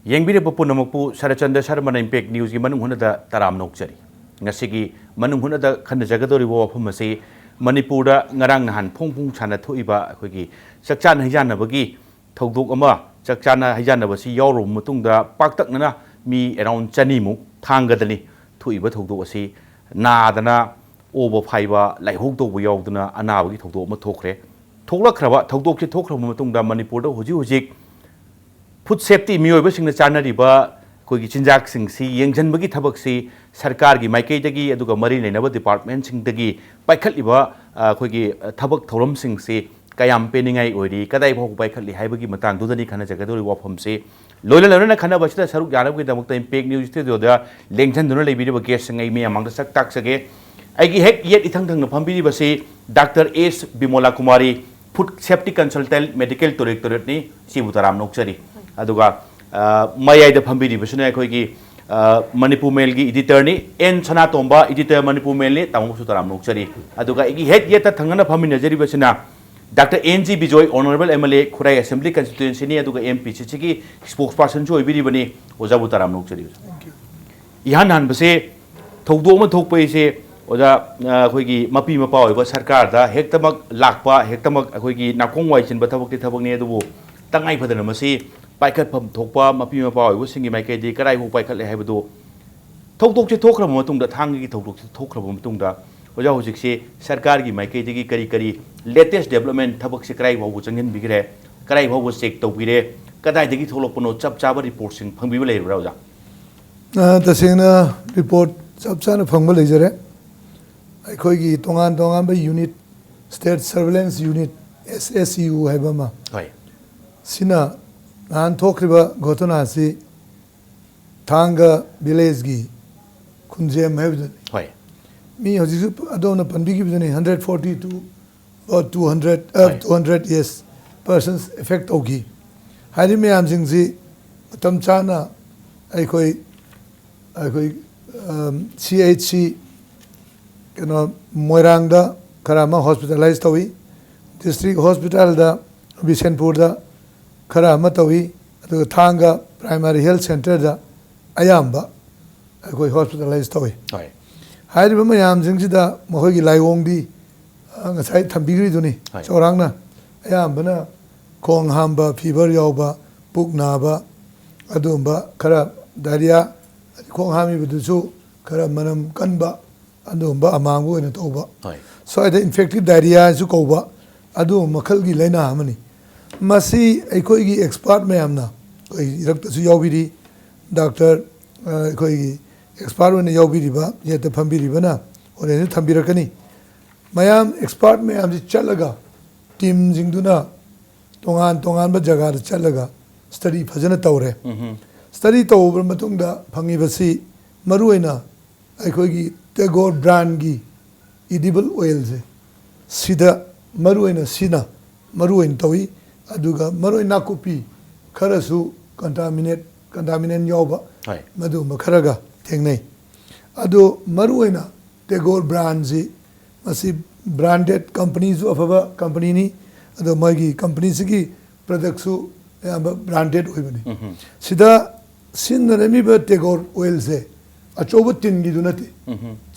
ꯌꯦꯡꯕꯤꯔꯤꯕ ꯄꯨꯝꯅꯃꯛꯄꯨ ꯁꯔꯆꯟꯗ ꯁꯔꯃꯅ ꯏꯝꯄꯦꯛ ꯅ꯭ꯌꯨꯁꯀꯤ ꯃꯅꯨꯡ ꯍꯨꯅꯗ ꯇꯔꯥꯝ ꯅꯣꯛꯆꯔꯤ ꯉꯁꯤꯒꯤ ꯃꯅꯨꯡ ꯍꯨꯅꯗ ꯈꯟꯅꯖꯒꯗꯧꯔꯤꯕ ꯋꯥꯐꯝ ꯑꯁꯤ ꯃꯅꯤꯄꯨꯔꯗ ꯉꯔꯥꯡ ꯅꯍꯥꯟ ꯐꯣꯡ ꯐꯣꯡ ꯁꯥꯟꯅ ꯊꯣꯛꯏꯕ ꯑꯩꯈꯣꯏꯒꯤ ꯆꯥꯛꯆꯥꯅ ꯍꯩꯖꯥꯟꯅꯕꯒꯤ ꯊꯧꯗꯣꯛ ꯑꯃ ꯆꯥꯛꯆꯥꯅ ꯍꯩꯖꯥꯟꯅꯕꯁꯤ ꯌꯥꯎꯔꯕ ꯃꯇꯨꯡꯗ ꯄꯥꯛꯇꯛꯅꯅ ꯃꯤ ꯑꯦꯔꯥꯎꯟ 200ꯃꯨꯛ ꯊꯥꯡꯒꯗꯅꯤ ꯊꯣꯛꯏꯕ ꯊꯧꯗꯣꯛ ꯑꯁꯤ ꯅꯥꯗꯅ ꯑꯣꯕ ꯐꯥꯏꯕ ꯂꯥꯏꯍꯧ ꯇꯧꯕ ꯌꯥꯎꯗꯅ ꯑꯅꯥꯕꯒꯤ ꯊꯧꯗꯣꯛ ꯑꯃ ꯊꯣꯛꯈ꯭ꯔꯦ ꯊꯣꯛꯂꯛꯈ꯭ꯔꯕ ꯊꯧꯗꯣꯛꯁꯤ ꯊꯣꯛꯈ꯭ꯔꯕ ꯃꯇꯨꯡꯗ ꯃꯅꯤꯄꯨꯔꯗ ꯍꯧꯖꯤꯛ ꯐꯨꯗ ꯁꯦꯐꯇꯤ ꯃꯤꯑꯣꯏꯕꯁꯤꯡꯅ ꯆꯥꯅꯔꯤꯕ ꯑꯩꯈꯣꯏꯒꯤ ꯆꯤꯟꯖꯥꯛꯁꯤꯡꯁꯤ ꯌꯦꯡꯁꯤꯟꯕꯒꯤ ꯊꯕꯛꯁꯤ ꯁꯔꯀꯥꯔꯒꯤ ꯃꯥꯏꯀꯩꯗꯒꯤ ꯑꯗꯨꯒ ꯃꯔꯤ ꯂꯩꯅꯕ ꯗꯤꯄꯥꯔꯠꯃꯦꯟꯠꯁꯤꯡꯗꯒꯤ ꯄꯥꯏꯈꯠꯂꯤꯕ ꯑꯩꯈꯣꯏꯒꯤ ꯊꯕꯛ ꯊꯧꯔꯝꯁꯤꯡꯁꯤ ꯀꯌꯥꯝ ꯄꯦꯟꯅꯤꯡꯉꯥꯏ ꯑꯣꯏꯔꯤ ꯀꯗꯥꯏ ꯐꯥꯎꯕ ꯄꯥꯏꯈꯠꯂꯤ ꯍꯥꯏꯕꯒꯤ ꯃꯇꯥꯡꯗꯨꯗꯅꯤ ꯈꯟꯅꯖꯒꯗꯧꯔꯤꯕ ꯋꯥꯐꯝꯁꯤ ꯂꯣꯏꯅ ꯈꯟꯅꯕꯁꯤꯗ ꯁꯔꯨꯛ ꯌꯥꯅꯕꯒꯤꯗꯃꯛꯇ ꯏꯝꯄꯦꯛ ꯅ꯭ꯌꯨꯁ ꯁ꯭ꯇꯨꯗꯤꯑꯣꯗ ꯂꯦꯡꯖꯟꯗꯨꯅ ꯂꯩꯕꯤꯔꯤꯕ ꯒꯦꯁꯁꯤꯡ ꯑꯩ ꯃꯌꯥꯝꯃꯥꯡꯗ ꯁꯛ ꯇꯥꯛꯆꯒꯦ ꯑꯩꯒꯤ ꯍꯦꯛ ꯌꯦꯠ ꯏꯊꯪ ꯊꯪꯅ ꯐꯝꯕꯤꯔꯤꯕꯁꯤ doctor S Bimola Kumari food safety consultant medical ꯗꯥꯏꯔꯦꯛꯇꯣꯔꯦꯠꯅꯤ ꯁꯤꯕꯨ ꯇꯔꯥꯝ ꯅꯣꯛꯆꯔꯤ ꯑꯗꯨꯒ ꯃꯌꯥꯏꯗ ꯐꯝꯕꯤꯔꯤꯕꯁꯤꯅ ꯑꯩꯈꯣꯏꯒꯤ ꯃꯅꯤꯄꯨꯔ ꯃꯦꯜꯒꯤ ꯏꯗꯤꯇꯔꯅꯤ ꯑꯦꯟ ꯁꯅꯥꯇꯣꯝꯕ ꯏꯗꯤꯇꯔ ꯃꯅꯤꯄꯨꯔ ꯃꯦꯜꯅꯤ ꯇꯥꯃꯣꯁꯨ ꯇꯔꯥꯝ ꯅꯣꯛꯆꯔꯤ ꯑꯗꯨꯒ ꯑꯩꯒꯤ ꯍꯦꯛ ꯌꯦꯠꯇ ꯊꯪꯅꯅ ꯐꯝꯃꯤꯟꯅꯖꯔꯤꯕꯁꯤꯅ doctor N G Bijoy honourable M L A Khurai assembly ꯀꯟꯁꯇꯤꯇ꯭ꯌꯨꯟꯁꯤꯅꯤ ꯑꯗꯨꯒ ꯑꯦꯝ ꯄꯤ ꯁꯤ ꯁꯤꯒꯤ ꯁ꯭ꯄꯣꯛꯁ ꯄꯥꯔꯁꯟꯁꯨ ꯑꯣꯏꯕꯤꯔꯤꯕꯅꯤ ꯑꯣꯖꯥꯕꯨ ꯇꯔꯥꯝ ꯅꯣꯛꯆꯔꯤ ꯏꯍꯥꯟ ꯍꯥꯟꯕꯁꯦ ꯊꯧꯗꯣꯛ ꯑꯃ ꯊꯣꯛꯄ ꯑꯩꯁꯦ ꯑꯣꯖꯥ ꯑꯩꯈꯣꯏꯒꯤ ꯃꯄꯤ ꯃꯄꯥ ꯑꯣꯏꯕ ꯁꯔꯀꯥꯔꯗ ꯍꯦꯛꯇꯃꯛ ꯂꯥꯛꯄ ꯍꯦꯛꯇꯃꯛ ꯑꯩꯈꯣꯏꯒꯤ ꯅꯥꯀꯣꯡ ꯋꯥꯏ ꯆꯤꯟꯕ ꯊꯕꯛꯇꯤ ꯊꯕꯛꯅꯤ ꯑꯗꯨꯕꯨ ꯇꯉꯥꯏ ꯐꯗꯅ ꯃꯁꯤ ꯄꯥꯏꯈꯠꯐꯝ ꯊꯣꯛꯄ ꯃꯄꯤ ꯃꯄꯥ ꯑꯣꯏꯕꯁꯤꯡꯒꯤ ꯃꯥꯏꯀꯩꯗꯒꯤ ꯀꯗꯥꯏꯐꯥꯎ ꯄꯥꯏꯈꯠꯂꯦ ꯍꯥꯏꯕꯗꯨ ꯊꯧꯗꯣꯛꯁꯦ ꯊꯣꯛꯈ꯭ꯔꯕ ꯃꯇꯨꯡꯗ ꯊꯥꯡꯒꯒꯤ ꯊꯧꯗꯣꯛꯁꯦ ꯊꯣꯛꯈ꯭ꯔꯕ ꯃꯇꯨꯡꯗ ꯑꯣꯖꯥ ꯍꯧꯖꯤꯛꯁꯦ ꯁꯔꯀꯥꯔꯒꯤ ꯃꯥꯏꯀꯩꯗꯒꯤ ꯀꯔꯤ ꯂꯦꯇꯦꯁ ꯗꯦꯕꯂꯞꯃꯦꯟꯠ ꯊꯕꯛꯁꯦ ꯀꯗꯥꯏ ꯐꯥꯎꯕ ꯆꯪꯍꯟꯕꯤꯈ꯭ꯔꯦ ꯀꯗꯥꯏ ꯐꯥꯎꯕ ꯆꯦꯛ ꯇꯧꯕꯤꯔꯦ ꯀꯗꯥꯏꯗꯒꯤ ꯊꯣꯛꯂꯛꯄꯅꯣ ꯆꯞ ꯆꯥꯕ ꯔꯤꯄꯣꯔꯠꯁꯤꯡ ꯐꯪꯕꯤꯕ ꯂꯩꯔꯕ꯭ꯔꯥ ꯑꯣꯖꯥ तसेंगना रिपोर्ट चप चाना फंगबा लेजरे अखोइगी तोंगान तोंगान unit state surveillance unit SSU हैबमा सिना नान थोखरिबा घटना सि थांगा विलेज गी खुंजेम हैबदन मी हजिसु अदोना पंबिगी बदने 142 or 200 yes persons affect होगी हारि में आमसिंग सि तम चाना अखोइ CHC कनो मोइरांगदा खरामा हॉस्पिटलाइज तवी डिस्ट्रिक्ट हॉस्पिटल दा बिसेनपुर दा खरामा तवी अदुगा थांगा प्राइमरी हेल्थ सेंटर दा अयाम्बा अखोइ हॉस्पिटलाइज तवी हाइरिबा मयाम जिंगसिदा मखोइगी लाइवोंगदी ngasai thambigri duni chorangna ayambana khong hamba fever yawba puk naba adumba khara diarrhea khong hami budusu khara manam kanba adumba amangu ena toba so ida infective diarrhea su koba adu makhal gi laina amani masi aikoi gi expert mayamna koi irakta su yawbiri doctor koi gi expert wana yawbiri ba yeta phambiri bana ore thambirakani ma'am expert ma'am चलगा team जिंगदुना तोंगान तोंगान बा जगह चलगा study फजन तौरे study तौबर मतुंगदा फंगिबसी मरुइना अखोगी टेगोर ब्रांड गी इडिबल ऑयल से सीधा मरुइना सीना मरुइन तवी अदुगा मरुइना कुपी खरसु कंटामिनेट योबा मदु मखरगा थेंगनै अदु मरुइना टेगोर ब्रांड जी मसी ब्रांडेड कंपनीज अफबा कंपनी नी अदो मागी कंपनी सिगी प्रोडक्ट्सु ब्रांडेड होइबनी सिदा सिनरमी ब टेगोर ऑयल से अचोब तिन गी दुनते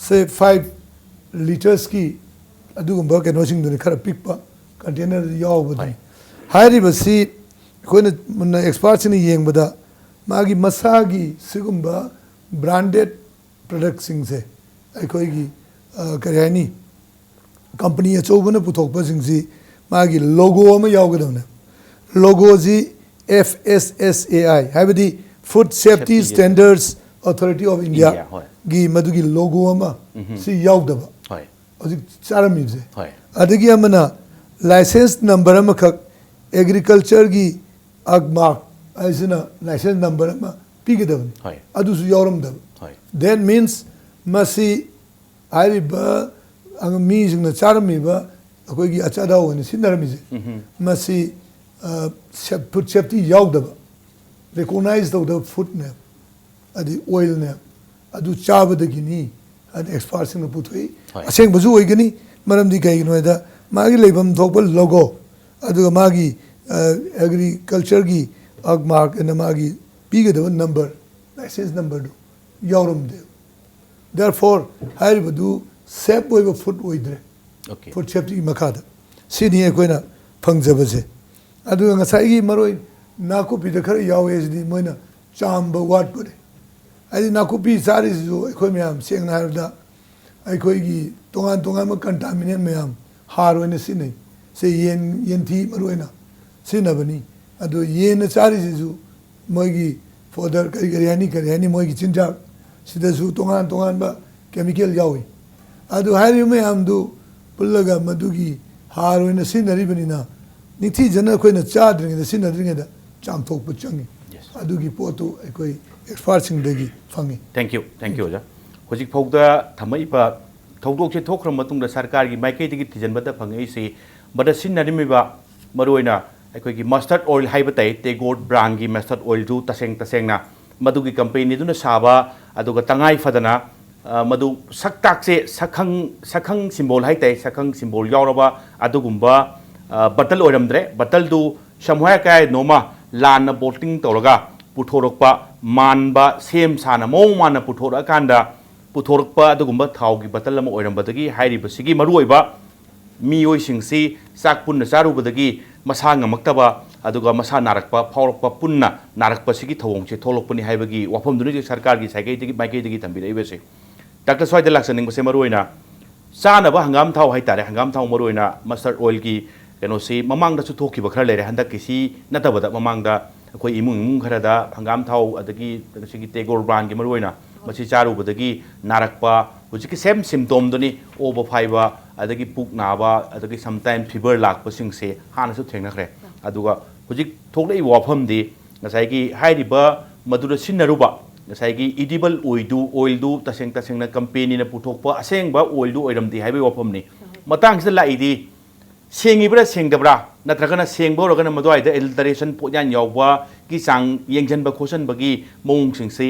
से 5 लीटर्स की अदुगुंबा केनोसिंग दुनि खरा पिकपा कंटेनर यावबदि हाइरि बसी कोइन मुन्ना एक्सपर्ट्स नि येंगबदा मागी मसागी सिगुंबा ब्रांडेड प्रोडक्ट्सिंग से अखोइगी करियानी कंपनी अचौबन पुथोकपसिंगसी मागी लोगो अमा यावगदवने लोगो जी FSSAI हाइबदी food safety standards authority of India गी मदुगी लोगो अमा सि यावदबा हजि चारमिजे अदगी अमना लाइसेंस नंबर अमा खक एग्रीकल्चर गी अगमार्क आइसना लाइसेंस नंबर अमा पिगदवने अदुसु यावरमदब दैट मीन्स मसी हाइरिबा मी जिंगना चारमीबा अखोइगी अचादा ओने सिनरमिजे मसी फूड सेफ्टी यावदबा रिकॉग्नाइज तौदब फूड ने अदि ऑयल ने अदु चाबदगिनी अदि एक्सपर्ट सिंग पुथोई असेंग बजु ओइगनी मरमदि कइगनोदा मागी लेबम थोकब लोगो अदु मागी एग्रीकल्चर गी अगमार्क एन मागी ꯄꯤꯒꯗꯕ ꯅꯝꯕꯔ ꯂꯥꯏꯁꯦꯟꯁ ꯅꯝꯕꯔꯗꯨ ꯌꯥꯎꯔꯝꯗꯦꯕ therefore ꯍꯥꯏꯔꯤꯕꯗꯨ ꯁꯦꯞ ꯑꯣꯏꯕ ꯐꯨꯗ ꯑꯣꯏꯗ꯭ꯔꯦ Okay. ꯐꯨꯗ ꯁꯦꯐꯇꯤꯒꯤ ꯃꯈꯥꯗ ꯁꯤꯅꯤ ꯑꯩꯈꯣꯏꯅ ꯐꯪꯖꯕꯁꯦ ꯑꯗꯨꯒ ꯉꯁꯥꯏꯒꯤ ꯃꯔꯣꯏ ꯅꯥꯀꯨꯞꯄꯤꯗ ꯈꯔ ꯌꯥꯎꯋꯦ ꯁꯤꯗꯤ ꯃꯣꯏꯅ ꯆꯥꯝꯕ ꯋꯥꯠꯄꯅꯦ ꯍꯥꯏꯗꯤ ꯅꯥꯀꯨꯞꯄꯤ ꯆꯥꯔꯤꯁꯤꯁꯨ ꯑꯩꯈꯣꯏ ꯃꯌꯥꯝ ꯁꯦꯡꯅ ꯍꯥꯏꯔꯕꯗ ꯑꯩꯈꯣꯏꯒꯤ ꯇꯣꯉꯥꯟ ꯇꯣꯉꯥꯟꯕ ꯀꯟꯇꯥꯃꯤꯅꯦꯟ ꯃꯌꯥꯝ ꯍꯥꯔ ꯑꯣꯏꯅ ꯁꯤꯖꯤꯟꯅꯩ ꯁꯤ ꯌꯦꯟꯊꯤ ꯃꯔꯨ ꯑꯣꯏꯅ ꯁꯤꯖꯤꯟꯅꯕꯅꯤ ꯑꯗꯨ ꯌꯦꯟꯅ ꯆꯥꯔꯤꯁꯤꯁꯨ ꯃꯣꯏꯒꯤ ꯐꯣꯗꯔ ꯀꯔꯤ ꯍꯥꯏꯅꯤ ꯃꯣꯏꯒꯤ ꯆꯤꯟꯖꯥꯛ ꯁꯤꯗꯁꯨ ꯇꯣꯉꯥꯟ ꯇꯣꯉꯥꯟꯕ ꯀꯦꯃꯤꯀꯦꯜ ꯌꯥꯎꯏ ꯑꯗꯨ ꯍꯥꯏꯔꯤꯕ ꯃꯌꯥꯝꯗꯨ ꯄꯨꯜꯂꯒ ꯃꯗꯨꯒꯤ ꯍꯥꯔ ꯑꯣꯏꯅ ꯁꯤꯖꯤꯟꯅꯔꯤꯕꯅꯤꯅ ꯅꯤꯡꯊꯤꯖꯅ ꯑꯩꯈꯣꯏꯅ ꯆꯥꯗ꯭ꯔꯤꯉꯩꯗ ꯁꯤꯖꯤꯟꯅꯗ꯭ꯔꯤꯉꯩꯗ ꯆꯥꯝꯊꯣꯛꯄ ꯆꯪꯏ ꯑꯗꯨꯒꯤ ꯄꯣꯠꯇꯨ ꯑꯩꯈꯣꯏ ꯑꯦꯛꯁꯄꯥꯔꯠꯁꯤꯡꯗꯒꯤ ꯐꯪꯏ Thank you. Thank you, Oja. Hojik Fogda Thamaipa Togdok Tokram Matunda Sarkari, Maikati Tijanbata Pangasi, but a Sinarimiba Maruina, Equiki mustard oil habitate, they go brangi mustard oil do Taseng Tasengna, Madugi company Duna Saba, Aduga Tangai Fadana, Madu Saktakse, Sakang symbol Haite, Sakang symbol Yoraba, Adugumba, Batal Oramdre, Batal do Shamwaka Noma, Lana Bolting Toroga, Putorokpa, Manba, same Sana, Momana Putora Kanda, Putorpa, the Gumba Taugi, Batalam Orambatagi, Hairi Basigi, Maruiba, Mio Singsi, Sakpun Nasaru Badagi, Masanga Maktaba, Aduga Masa Narakpa, Paurpa Punna, Narak Pasiki Tongche, Tolopuni Habagi, Wapum Duni Sarkagi, Sagati, Magati, and Bidavese. Dr. Soy the Laxaning was Maruina. Sana Hangam Tau Haitare, Hangam Tau Maruina, Mustard Oilgi, say, Mamang the Sutoki Bakale, Handakisi, Natabata Mamanga. ꯑꯩꯈꯣꯏ ꯏꯃꯨꯡ ꯏꯃꯨꯡ ꯈꯔꯗ ꯍꯪꯒꯥꯝ ꯊꯥꯎ ꯑꯗꯒꯤ ꯉꯁꯤꯒꯤ ꯇꯦꯒꯣꯔ ꯕ꯭ꯔꯥꯟꯒꯤ ꯃꯔꯨꯑꯣꯏꯅ ꯃꯁꯤ ꯆꯥꯔꯨꯕꯗꯒꯤ ꯅꯥꯔꯛꯄ ꯍꯧꯖꯤꯛꯀꯤ ꯁꯦꯝ ꯁꯤꯝꯇꯣꯝꯗꯨꯅꯤ ꯑꯣꯕ ꯐꯥꯏꯕ ꯑꯗꯒꯤ ꯄꯨꯛ ꯅꯥꯕ ꯑꯗꯒꯤ ꯁꯝꯇꯥꯏꯝ ꯐꯤꯕꯔ ꯂꯥꯛꯄꯁꯤꯡꯁꯦ ꯍꯥꯟꯅꯁꯨ ꯊꯦꯡꯅꯈ꯭ꯔꯦ ꯑꯗꯨꯒ ꯍꯧꯖꯤꯛ ꯊꯣꯛꯂꯛꯏꯕ ꯋꯥꯐꯝꯗꯤ ꯉꯁꯥꯏꯒꯤ ꯍꯥꯏꯔꯤꯕ ꯃꯗꯨꯗ ꯁꯤꯖꯤꯟꯅꯔꯨꯕ ꯉꯁꯥꯏꯒꯤ ꯏꯗꯤꯕꯜ ꯑꯣꯏꯜꯗꯨ ꯇꯁꯦꯡꯅ ꯀꯝꯄꯦꯅꯤꯅ ꯄꯨꯊꯣꯛꯄ ꯑꯁꯦꯡꯕ ꯑꯣꯏꯜꯗꯨ ꯑꯣꯏꯔꯝꯗꯦ ꯍꯥꯏꯕꯒꯤ ꯋꯥꯐꯝꯅꯤ ꯃꯇꯥꯡꯁꯤꯗ ꯂꯥꯛꯏꯗꯤ ꯁꯦꯡꯉꯤꯕ꯭ꯔꯥ ꯁꯦꯡꯗꯕ꯭ꯔꯥ ꯅꯠꯇ꯭ꯔꯒꯅ ꯁꯦꯡꯕ ꯑꯣꯏꯔꯒꯅ ꯃꯗꯨꯋꯥꯏꯗ ꯑꯦꯜꯇꯔꯦꯁꯟ ꯄꯣꯠꯌꯥꯟ ꯌꯥꯎꯕꯒꯤ ꯆꯥꯡ ꯌꯦꯡꯁꯤꯟꯕ ꯈꯣꯠꯆꯟꯕꯒꯤ ꯃꯑꯣꯡꯁꯤꯡꯁꯤ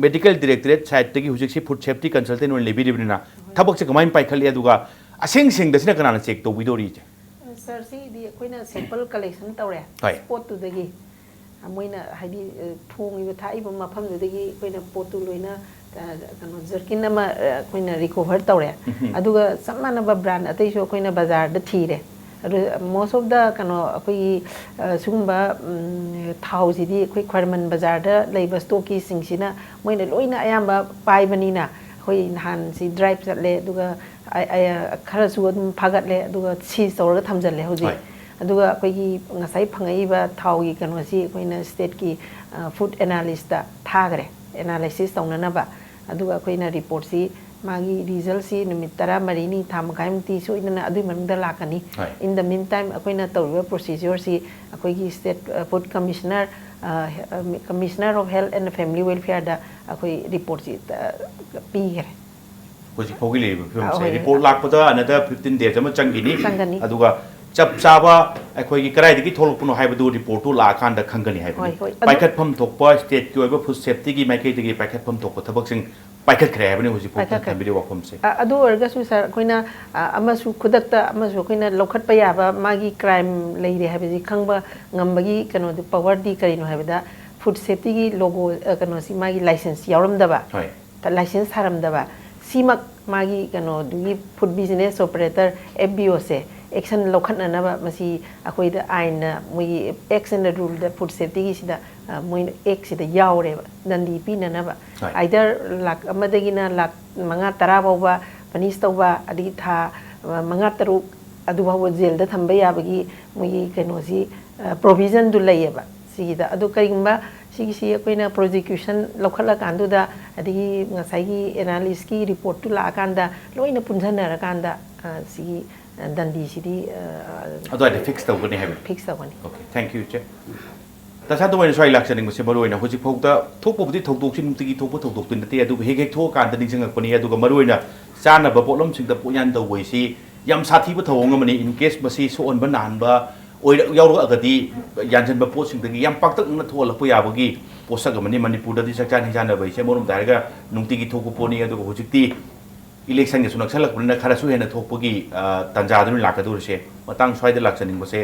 ꯃꯦꯗꯤꯀꯦꯜ ꯗꯤꯔꯦꯛꯇꯣꯔꯦꯠ ꯁꯥꯏꯠꯇꯒꯤ ꯍꯧꯖꯤꯛꯁꯤ ꯐꯨꯗ ꯁꯦꯐꯇꯤ ꯀꯟꯁꯜꯇꯦꯟ ꯑꯣꯏꯅ ꯂꯩꯕꯤꯔꯤꯕꯅꯤꯅ ꯊꯕꯛꯁꯦ ꯀꯃꯥꯏꯅ ꯄꯥꯏꯈꯠꯂꯤ ꯑꯗꯨꯒ ꯑꯁꯦꯡꯁꯤꯡꯗꯁꯤꯅ ꯀꯅꯥꯅ ꯆꯦꯛ ꯇꯧꯕꯤꯗꯣꯔꯤꯁꯦ ꯁꯔ ꯁꯤꯗꯤ ꯑꯩꯈꯣꯏꯅ ꯁꯦꯝꯄꯜ ꯀꯂꯦꯛꯁꯟ ꯇꯧꯔꯦ ꯁ꯭ꯄꯣꯠꯇꯨꯗꯒꯤ ꯃꯣꯏꯅ ꯍꯥꯏꯗꯤ ꯊꯣꯡꯉꯤꯕ ꯊꯥꯛꯏꯕ ꯃꯐꯝꯗꯨꯗꯒꯤ ꯑꯩꯈꯣꯏꯅ ꯄꯣꯠꯇꯨ ꯂꯣꯏꯅ ꯀꯩꯅꯣ ꯖꯔꯀꯤꯟ ꯑꯃ ꯑꯩꯈꯣꯏꯅ ꯔꯤꯀꯣꯚꯔ ꯇꯧꯔꯦ ꯑꯗꯨꯒ ꯆꯞ ꯃꯥꯟꯅꯕ ꯕ꯭ꯔꯥꯟ ꯑꯇꯩꯁꯨ ꯑꯩꯈꯣꯏꯅ ꯕꯖꯥꯔꯗ ꯊꯤꯔꯦ ꯑꯗꯨ ꯃꯣꯁ ꯑꯣꯐ ꯗ ꯀꯩꯅꯣ ꯑꯩꯈꯣꯏꯒꯤ ꯁꯤꯒꯨꯝꯕ ꯊꯥꯎꯁꯤꯗꯤ ꯑꯩꯈꯣꯏ ꯈ꯭ꯋꯥꯏꯔꯝꯕꯟ ꯕꯖꯥꯔꯗ ꯂꯩꯕ ꯁ꯭ꯇꯣꯛꯀꯤꯁꯤꯡꯁꯤꯅ ꯃꯣꯏꯅ ꯂꯣꯏꯅ ꯑꯌꯥꯝꯕ ꯄꯥꯏꯕꯅꯤꯅ ꯑꯩꯈꯣꯏ ꯅꯍꯥꯟꯁꯤ ꯗ꯭ꯔꯥꯏꯚ ꯆꯠꯂꯦ ꯑꯗꯨꯒ ꯈꯔꯁꯨ ꯑꯗꯨꯝ ꯐꯥꯒꯠꯂꯦ ꯑꯗꯨꯒ ꯁꯤꯖ ꯇꯧꯔꯒ ꯊꯝꯖꯜꯂꯦ ꯍꯧꯖꯤꯛ ꯑꯗꯨꯒ ꯑꯩꯈꯣꯏꯒꯤ ꯉꯁꯥꯏ ꯐꯪꯉꯛꯏꯕ ꯊꯥꯎꯒꯤ ꯀꯩꯅꯣꯁꯤ ꯑꯩꯈꯣꯏꯅ ꯁ꯭ꯇꯦꯠꯀꯤ ꯐꯨꯗ ꯑꯦꯅꯥꯂꯤꯁꯇ ꯊꯥꯈ꯭ರೆ ꯑꯦꯅꯥꯂꯥꯏꯁꯤꯁ ꯇꯧꯅꯅꯕ ꯑꯗꯨꯒ ꯑꯩꯈꯣꯏꯅ ꯔꯤꯄꯣꯔꯠꯁꯤ ꯃꯥꯒꯤ ꯔꯤꯖꯜꯁꯤ ꯅꯨꯃꯤꯠ 14 ꯊꯥ ꯃꯈꯥꯏꯃꯨꯛꯇꯤ ꯁꯣꯏꯗꯅ ꯑꯗꯨꯒꯤ ꯃꯅꯨꯡꯗ ꯂꯥꯛꯀꯅꯤ ꯏꯟ ꯗ ꯃꯤꯟ ꯇꯥꯏꯝ ꯑꯩꯈꯣꯏꯅ ꯇꯧꯔꯤꯕ ꯄ꯭ꯔꯣꯁꯤꯖꯔꯁꯤ ꯑꯩꯈꯣꯏꯒꯤ state food commissioner of health and family ꯋꯦꯜꯐꯤꯌꯔꯗ ꯑꯩꯈꯣꯏ ꯔꯤꯄꯣꯔꯠꯁꯤ ꯄꯤꯈ꯭ꯔꯦ ꯍꯧꯖꯤꯛ ꯐꯥꯎꯒꯤ ꯂꯩꯔꯤꯕ ꯐꯤꯕꯝꯁꯦ ꯔꯤꯄꯣꯔꯠ ꯂꯥꯛꯄꯗ ꯑꯅꯗ 15 days ꯑꯃ ꯆꯪꯒꯅꯤ ꯆꯪꯒꯅꯤ ꯑꯗꯨꯒ ꯆꯞ ꯆꯥꯕ ꯑꯩꯈꯣꯏꯒꯤ ꯀꯔꯥꯏꯗꯒꯤ ꯊꯣꯛꯂꯛꯄꯅꯣ ꯍꯥꯏꯕꯗꯨ ꯔꯤꯄꯣꯔꯠꯇꯨ ꯂꯥꯛꯑꯀꯥꯟꯗ ꯈꯪꯒꯅꯤ ꯍꯥꯏꯕꯅꯤ ꯄꯥꯏꯈꯠꯐꯝ ꯊꯣꯛꯄ ꯁ꯭ꯇꯦꯠꯀꯤ ꯑꯣꯏꯕ ꯐꯨꯗ ꯁꯦꯐꯇꯤꯒꯤ ꯃꯥꯏꯀꯩꯗꯒꯤ ꯄꯥꯏꯈꯠꯐꯝ ꯊꯣꯛꯄ ꯊꯕꯛꯁꯤꯡ ꯄꯥꯏꯈꯠꯈ꯭ꯔꯦ ꯍꯥꯏꯕꯅꯤ ꯍꯧꯖꯤꯛ ꯐꯥꯎꯗ ꯊꯝꯕꯤꯔꯤꯕ ꯋꯥꯐꯝꯁꯦ ꯑꯗꯨ ꯑꯣꯏꯔꯒꯁꯨ ꯁꯔ ꯑꯩꯈꯣꯏꯅ ꯑꯃꯁꯨ ꯈꯨꯗꯛꯇ ꯑꯃꯁꯨ ꯑꯩꯈꯣꯏꯅ ꯂꯧꯈꯠꯄ ꯌꯥꯕ ꯃꯥꯒꯤ ꯀ꯭ꯔꯥꯏꯝ ꯂꯩꯔꯦ ꯍꯥꯏꯕꯁꯤ ꯈꯪꯕ ꯉꯝꯕꯒꯤ ꯀꯩꯅꯣꯗꯤ ꯄꯋꯥꯔꯗꯤ ꯀꯔꯤꯅꯣ ꯍꯥꯏꯕꯗ ꯐꯨꯗ ꯁꯦꯐꯇꯤꯒꯤ ꯂꯣꯒꯣ ꯀꯩꯅꯣꯁꯤ ꯃꯥꯒꯤ ꯂꯥꯏꯁꯦꯟꯁ ꯌꯥꯎꯔꯝꯗꯕ ꯂꯥꯏꯁꯦꯟꯁ ꯊꯥꯔꯝꯗꯕ ꯁꯤꯃꯛ ꯃꯥꯒꯤ ꯀꯩꯅꯣꯗꯨꯒꯤ ꯐꯨꯗ ꯕꯤꯖꯤꯅꯦꯁ ꯑꯣꯄꯔꯦꯇꯔ FBOꯁꯦ ꯑꯦꯛꯁꯟ ꯂꯧꯈꯠꯅꯅꯕ ꯃꯁꯤ ꯑꯩꯈꯣꯏꯗ ꯑꯥꯏꯟꯅ ꯃꯣꯏꯒꯤ ꯑꯦꯛꯁ ꯑꯦꯟ ꯔꯨꯜꯗ ꯐꯨꯗ ꯁꯦꯐꯇꯤꯒꯤꯁꯤꯗ ꯃꯣꯏꯅ ꯑꯦꯛꯁꯤꯗ ꯌꯥꯎꯔꯦꯕ ꯗꯟꯗꯤ ꯄꯤꯅꯅꯕ ꯑꯥꯏꯗꯔ ꯂꯥꯛ ꯑꯃꯗꯒꯤꯅ ꯂꯥꯛ 5-10 ꯐꯥꯎꯕ ꯄꯅꯤꯁ ꯇꯧꯕ ꯑꯗꯒꯤ ꯊꯥ 5-6 ꯑꯗꯨꯐꯥꯎꯕ ꯖꯦꯜꯗ ꯊꯝꯕ ꯌꯥꯕꯒꯤ ꯃꯣꯏꯒꯤ ꯀꯩꯅꯣꯁꯤ ꯄ꯭ꯔꯣꯕꯤꯖꯟꯗꯨ ꯂꯩꯌꯦꯕ ꯁꯤꯒꯤꯗ ꯑꯗꯨ ꯀꯔꯤꯒꯨꯝꯕ ꯁꯤꯒꯤꯁꯤ ꯑꯩꯈꯣꯏꯅ ꯄ꯭ꯔꯣꯖꯤꯀ꯭ꯌꯨꯁꯟ ꯂꯧꯈꯠꯂꯀꯥꯟꯗꯨꯗ ꯑꯗꯒꯤ ꯉꯁꯥꯏꯒꯤ ꯑꯦꯅꯥꯂꯤꯁꯀꯤ ꯔꯤꯄꯣꯔꯠꯇꯨ ꯂꯥꯛꯑꯀꯥꯟꯗ ꯂꯣꯏꯅ ꯄꯨꯟꯁꯤꯟꯅꯔꯀꯥꯟꯗ ꯁꯤꯒꯤ ꯗꯟꯗꯤꯁꯤꯗꯤ ꯑꯗꯨꯋꯥꯏꯗ ꯐꯤꯛꯁ ꯇꯧꯒꯅꯤ ꯍꯥꯏꯕ ꯐꯤꯛꯁ ꯇꯧꯒꯅꯤ ꯑꯣꯀꯦ ꯊꯦꯡꯛ ꯌꯨ ꯏꯆꯦ ꯇꯁꯥꯗ ꯑꯣꯏꯅ ꯁ꯭ꯋꯥꯏ ꯂꯥꯛꯆꯅꯤꯡꯕꯁꯦ ꯃꯔꯨꯑꯣꯏꯅ ꯍꯧꯖꯤꯛꯐꯥꯎꯗ ꯊꯣꯛꯄꯕꯨꯗꯤ ꯊꯧꯗꯣꯛꯁꯤ ꯅꯨꯡꯇꯤꯒꯤ ꯊꯣꯛꯄ ꯊꯧꯗꯣꯛꯇꯤ ꯅꯠꯇꯦ ꯑꯗꯨꯒ ꯍꯦꯛ ꯊꯣꯛꯑꯀꯥꯟꯗ ꯅꯤꯡꯁꯤꯡꯉꯛꯄꯅꯤ ꯑꯗꯨꯒ ꯃꯔꯨꯑꯣꯏꯅ ꯆꯥꯅꯕ ꯄꯣꯠꯂꯝꯁꯤꯡꯗ ꯄꯣꯠꯌꯥꯟ ꯇꯧꯕꯁꯤ ꯌꯥꯝ ꯁꯥꯊꯤꯕ ꯊꯧꯑꯣꯡ ꯑꯃꯅꯤ ꯏꯟ ꯀꯦꯁ ꯃꯁꯤ ꯁꯣꯛꯍꯟꯕ ꯅꯥꯍꯟꯕ ꯌꯥꯎꯔꯛꯑꯒꯗꯤ ꯌꯥꯟꯁꯤꯟꯕ ꯄꯣꯠꯁꯤꯡꯗꯒꯤ ꯌꯥꯝ ꯄꯥꯛꯇꯛꯅꯅ ꯊꯣꯛꯍꯜꯂꯛꯄ ꯌꯥꯕꯒꯤ ꯄꯣꯠꯁꯛ ꯑꯃꯅꯤ ꯃꯅꯤꯄꯨꯔꯗꯗꯤ ꯆꯥꯛꯆꯥ ꯍꯤꯡꯆꯥꯟꯅꯕ ꯍꯥꯏꯁꯦ ꯑꯃꯔꯣꯝꯗ ꯍꯥꯏꯔꯒ ꯅꯨꯡꯇꯤꯒꯤ ꯊꯣꯛꯄ ꯄꯣꯠꯅꯤ ꯑꯗꯨꯒ ꯍꯧꯖꯤꯛꯇꯤ इलेक्शन नक्सलपना खरसु हेन थोपगी तंजादुन लाकदुरसे मतंग स्वाइद लाक्चनिंगबसे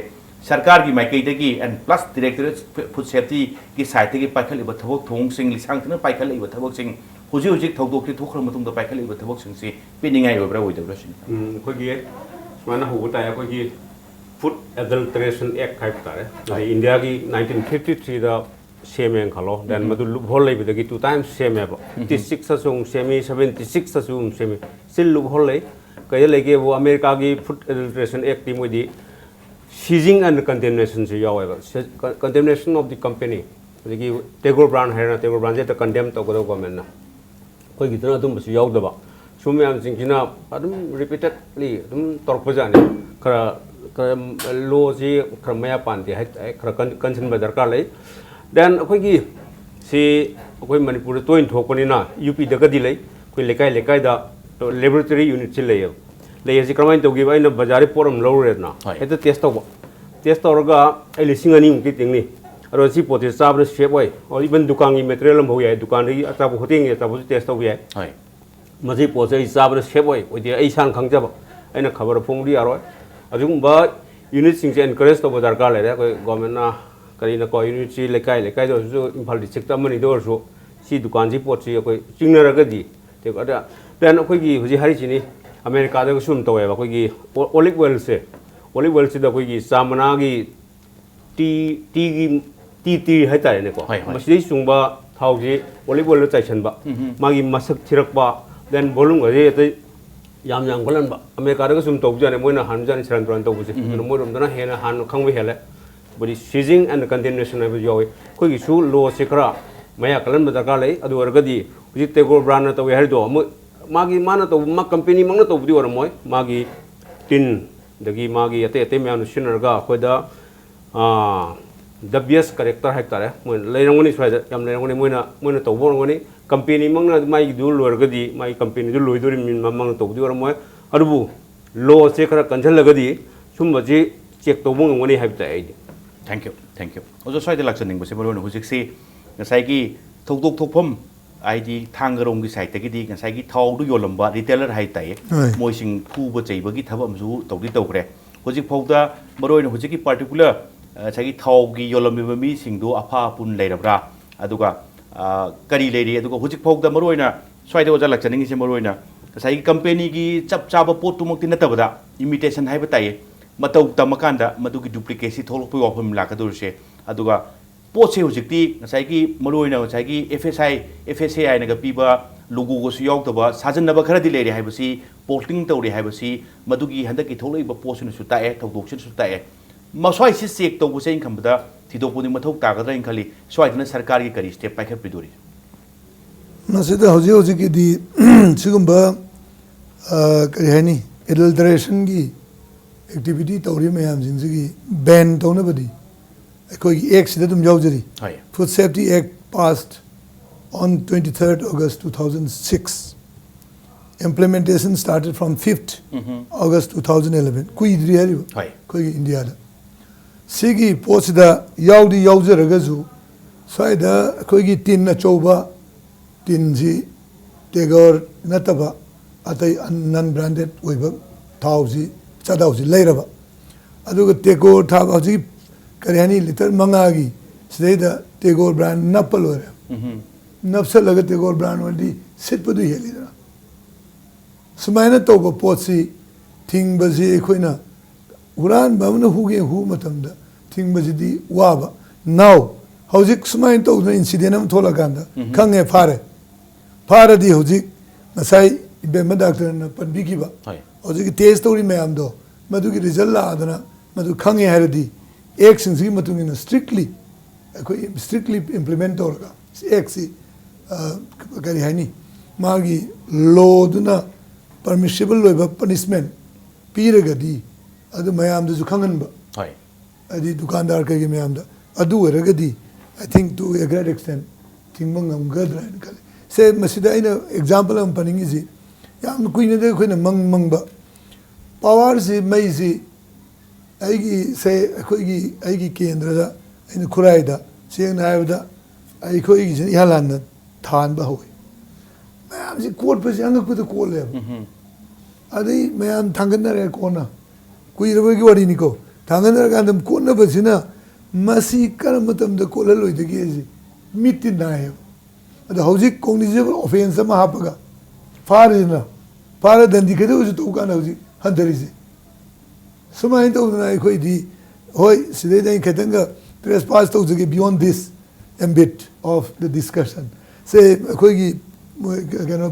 सरकार की माइकईदगी and plus directorate food safety की साइड की पाइखलिब थबक थोंगसिंग लिसांगथना पाइखलिब थबकसिंग हुजी हुजी थौदोक्ति थोखर मतुंग पाइखलिब थबकसिंगसी पिनिंगाई ओब्रा ओइदब्रासिन कोई सुमाना होता है कोई फूड एडल्ट्रेशन एक्ट है तारे इंडिया की 1953 दा सेमें खलो देन मधु लूपहोल लेबदगी 2 टाइम्स सेमे 56 ससुंग सेमी 76 ससुंग सेमी सिल लूपहोल ले कय लेगे वो अमेरिका की फूड एडल्ट्रेशन एक्ट टी मोदी सीजिंग एंड कंटेमिनेशन से यावेबा कंटेमिनेशन ऑफ द कंपनी लेगी टेगोर ब्रांड है ना टेगोर ब्रांड जे त कंडेम तो गदो गवर्नमेंट ना कोई कितना तुम बस यावदबा सुमयाम सिंगिना अदम रिपीटेडली अदम तोरपजाने खरा लो जी खरमया पानते है खरा कंसन दरकार ले देन अखोगी से अखोई मणिपुर तोइन थोकपनिना यूपी दगदी ले कोई लेकाय लेकाय दा लेबोरेटरी यूनिट से ले ले जे क्रमाइन तोगिबा इन बाजारी पोरम लौरेना हेत टेस्ट तौरगा ए लिसिंग अनि मुकी तिंगनी अरो सी पोते साब शेप होय और इवन दुकान की मटेरियल हम हो याय दुकान री अताब होतिंग अताब टेस्ट हो याय हाय मजे पोसे साब शेप होय ओदि ए सान खंगजब अइना खबर फोंगदी आरोय अजुगुंबा यूनिट सिंग से एनकरेज तो दरकार ले कोई गवर्नमेंट ना करीना को यूनिट सी लेकाय लेकाय दो जो इम्फाल डिस्ट्रिक्ट मनी दो सो सी दुकान जी पोत सी कोई चिंगनरगदी ते अदा देन कोई की हुजी हारि चिनी अमेरिका दा सुम तोय कोई की ओलिव ऑयल से दा कोई की सामना की टी है तारे ने को मसी सुंबा थाउजी ओलिव ऑयल चाइसनबा मागी मसक थिरकबा देन वॉल्यूम गजे ते याम याम गलनबा अमेरिका दा सुम तोबजाने मोइना हानजाने सरन तरन तोबुसे मोरम दना हेना हान खंगबे हेले बडी सीजिंग एंड कंटेमिनेशन है जोय कोई की सु लो से खरा मया कलन दरकार ले अदु अरगदी हुजी टेगोर ब्रांड तो हेर दो मागी माना तो मा कंपनी मंगना तो बुदी ओरमोय मागी टिन दगी मागी अते अते म्यान सिनरगा खोदा द बेस्ट करेक्टर है तारे मोय लेरंगनी स्वाइदा याम लेरंगनी मोयना तो बोरंगनी कंपनी मंगना माई दु लोरगदी माई कंपनी दु लोइदोरि मिन मंगना तो बुदी ओरमोय अरबु लो से खरा कंजल लगदी सुमबजी चेक तो बोंगनी हाइबता आइदि थैंक यू ओजो स्वाइदा लाक्सनिंग बसे मरोन हुजिक्सी नसाइगी थौदोक थोफम आईडी थांगरोम की साइड तकी दी नसाइगी थाउदु योलंबा रिटेलर हाइ ताइ मोइसिंग फुबो चैबगी थबमजु तौदी तौग्रे हुजिक फौदा मरोन हुजिकी पर्टिकुलर साइगी थाउगी योलंबिबा मी सिंगदो अफा पुन लेरब्रा अदुगा करी लेरी अदुगा हुजिक फौदा मरोइना स्वाइदा ओजा लाक्सनिंग से मरोइना साइगी कंपनी की चप चाबा पोतुमक्ति नतबदा इमिटेशन हाइबा ताइ मतौ तमकांदा मदुगी डुप्लीकेसी थोलपो वाफम लाकदुरसे अदुगा पोसे हुजिक्ति नसाइगी मरोइना नसाइगी FSI नगा पीबा लोगो गोसु यावतबा साजनबा खरदि लेरे हाइबसी पोर्टिंग तौरे हाइबसी मदुगी हंदकी थोलइबा पोसुन सुताए थौदोक्सिन सुताए मस्वाइ से चेक तौबसे इनखमबदा थिदोपुनि मथौ तागदरा इनखली स्वाइदना सरकार की करी स्टेप पाइखप पिदोरि नसिदा हुजिकी दी सिगुंबा करी हैनी एडल्ट्रेशन की एक्टिविटी तौरी मैम जिंदगी बैन तौनबदी कोई एक्ट से तुम जाउजरी food safety act passed on 23rd August 2006 implementation started from 5th August 2011 kui idri hari koi India da sigi posida yaudi yaujaraga saida koi gi tin na chouba tin ji tegor nataba atai non branded oiba thauji chadauji leiraba aduga tegor thauji kariani liter mangagi seida tegor brand napalore नफसल लगते गोर brand वाली seat पर दुई है leader समायना तो वो पोसी थिंग बजी कोई ना उरान बामन हुए हु मतंदा थिंग बजी दी वाबा नाउ हाउजिक समायना तो उन इंसिडेंट हम थोड़ा गांदा खंगे फारे दी हाउजिक नसाई इबेम डॉक्टर ने पनबी की बा हाउजिक टेस्ट तो में हम दो मधु की रिजल्ट ला आदना मधु खंगे है दी एक सिंसी मधु ने कोई स्ट्रिक्टली इम्प्लीमेंट होगा एक सी करी है नहीं मागी लोदना परमिशिबल लोइबा पनिशमेंट पीरगदी अदु मयाम दु खंगनबा हाय अदि दुकानदार के मयाम दा अदु वरगदी I think to a great extent थिंग मंगम गदराइन कले से मसिदा इन एग्जांपल हम पनिंग जी याम कुइने दे खोइना मंगबा पावर से मई से आईगी से आईगी केंद्र दा इन खुराइदा सेंग नायबदा आई कोई किसी यालान थान बहुए मैं आपसे कोड पे जाएंगे कुछ कोड ले अरे मैं आप थंगन ना रहे कोना कोई रवै की वाली निको ꯊꯥꯡꯒꯠꯅꯔꯀꯥꯟꯗ ꯀꯣꯠꯅꯕꯁꯤꯅ ꯃꯁꯤ ꯀꯔꯝꯕ ꯃꯇꯝꯗ ꯀꯣꯠꯍꯜꯂꯣꯏꯗꯒꯦ ꯍꯥꯏꯁꯤ ꯃꯤꯠꯇꯤ ꯅꯥꯏꯌꯦꯕ ꯑꯗꯣ ꯍꯧꯖꯤꯛ ꯀꯣꯒꯅꯤꯇꯤꯕ ꯑꯣꯐꯦꯟꯁ ꯑꯃ ꯍꯥꯞꯄꯒ ꯐꯥꯔꯤꯗꯅ ꯐꯥꯔ ꯗꯟꯗꯤ ꯈꯤꯇꯪꯁꯨ ꯇꯧ ꯀꯥꯟꯗ ꯍꯧꯖꯤꯛ ꯍꯟꯊꯔꯤꯁꯦ ꯁꯨꯃꯥꯏꯅ ꯇꯧꯗꯅ ꯑꯩꯈꯣꯏꯗꯤ ꯍꯣꯏ ꯁꯤꯗꯩꯗ ꯑꯩ ꯈꯤꯇꯪꯒ ꯇ꯭ꯔꯦꯁ ꯄꯥꯁ ꯇꯧꯖꯒꯦ beyond this ambit of the discussion ꯁꯦ ꯑꯩꯈꯣꯏꯒꯤ ꯀꯩꯅꯣ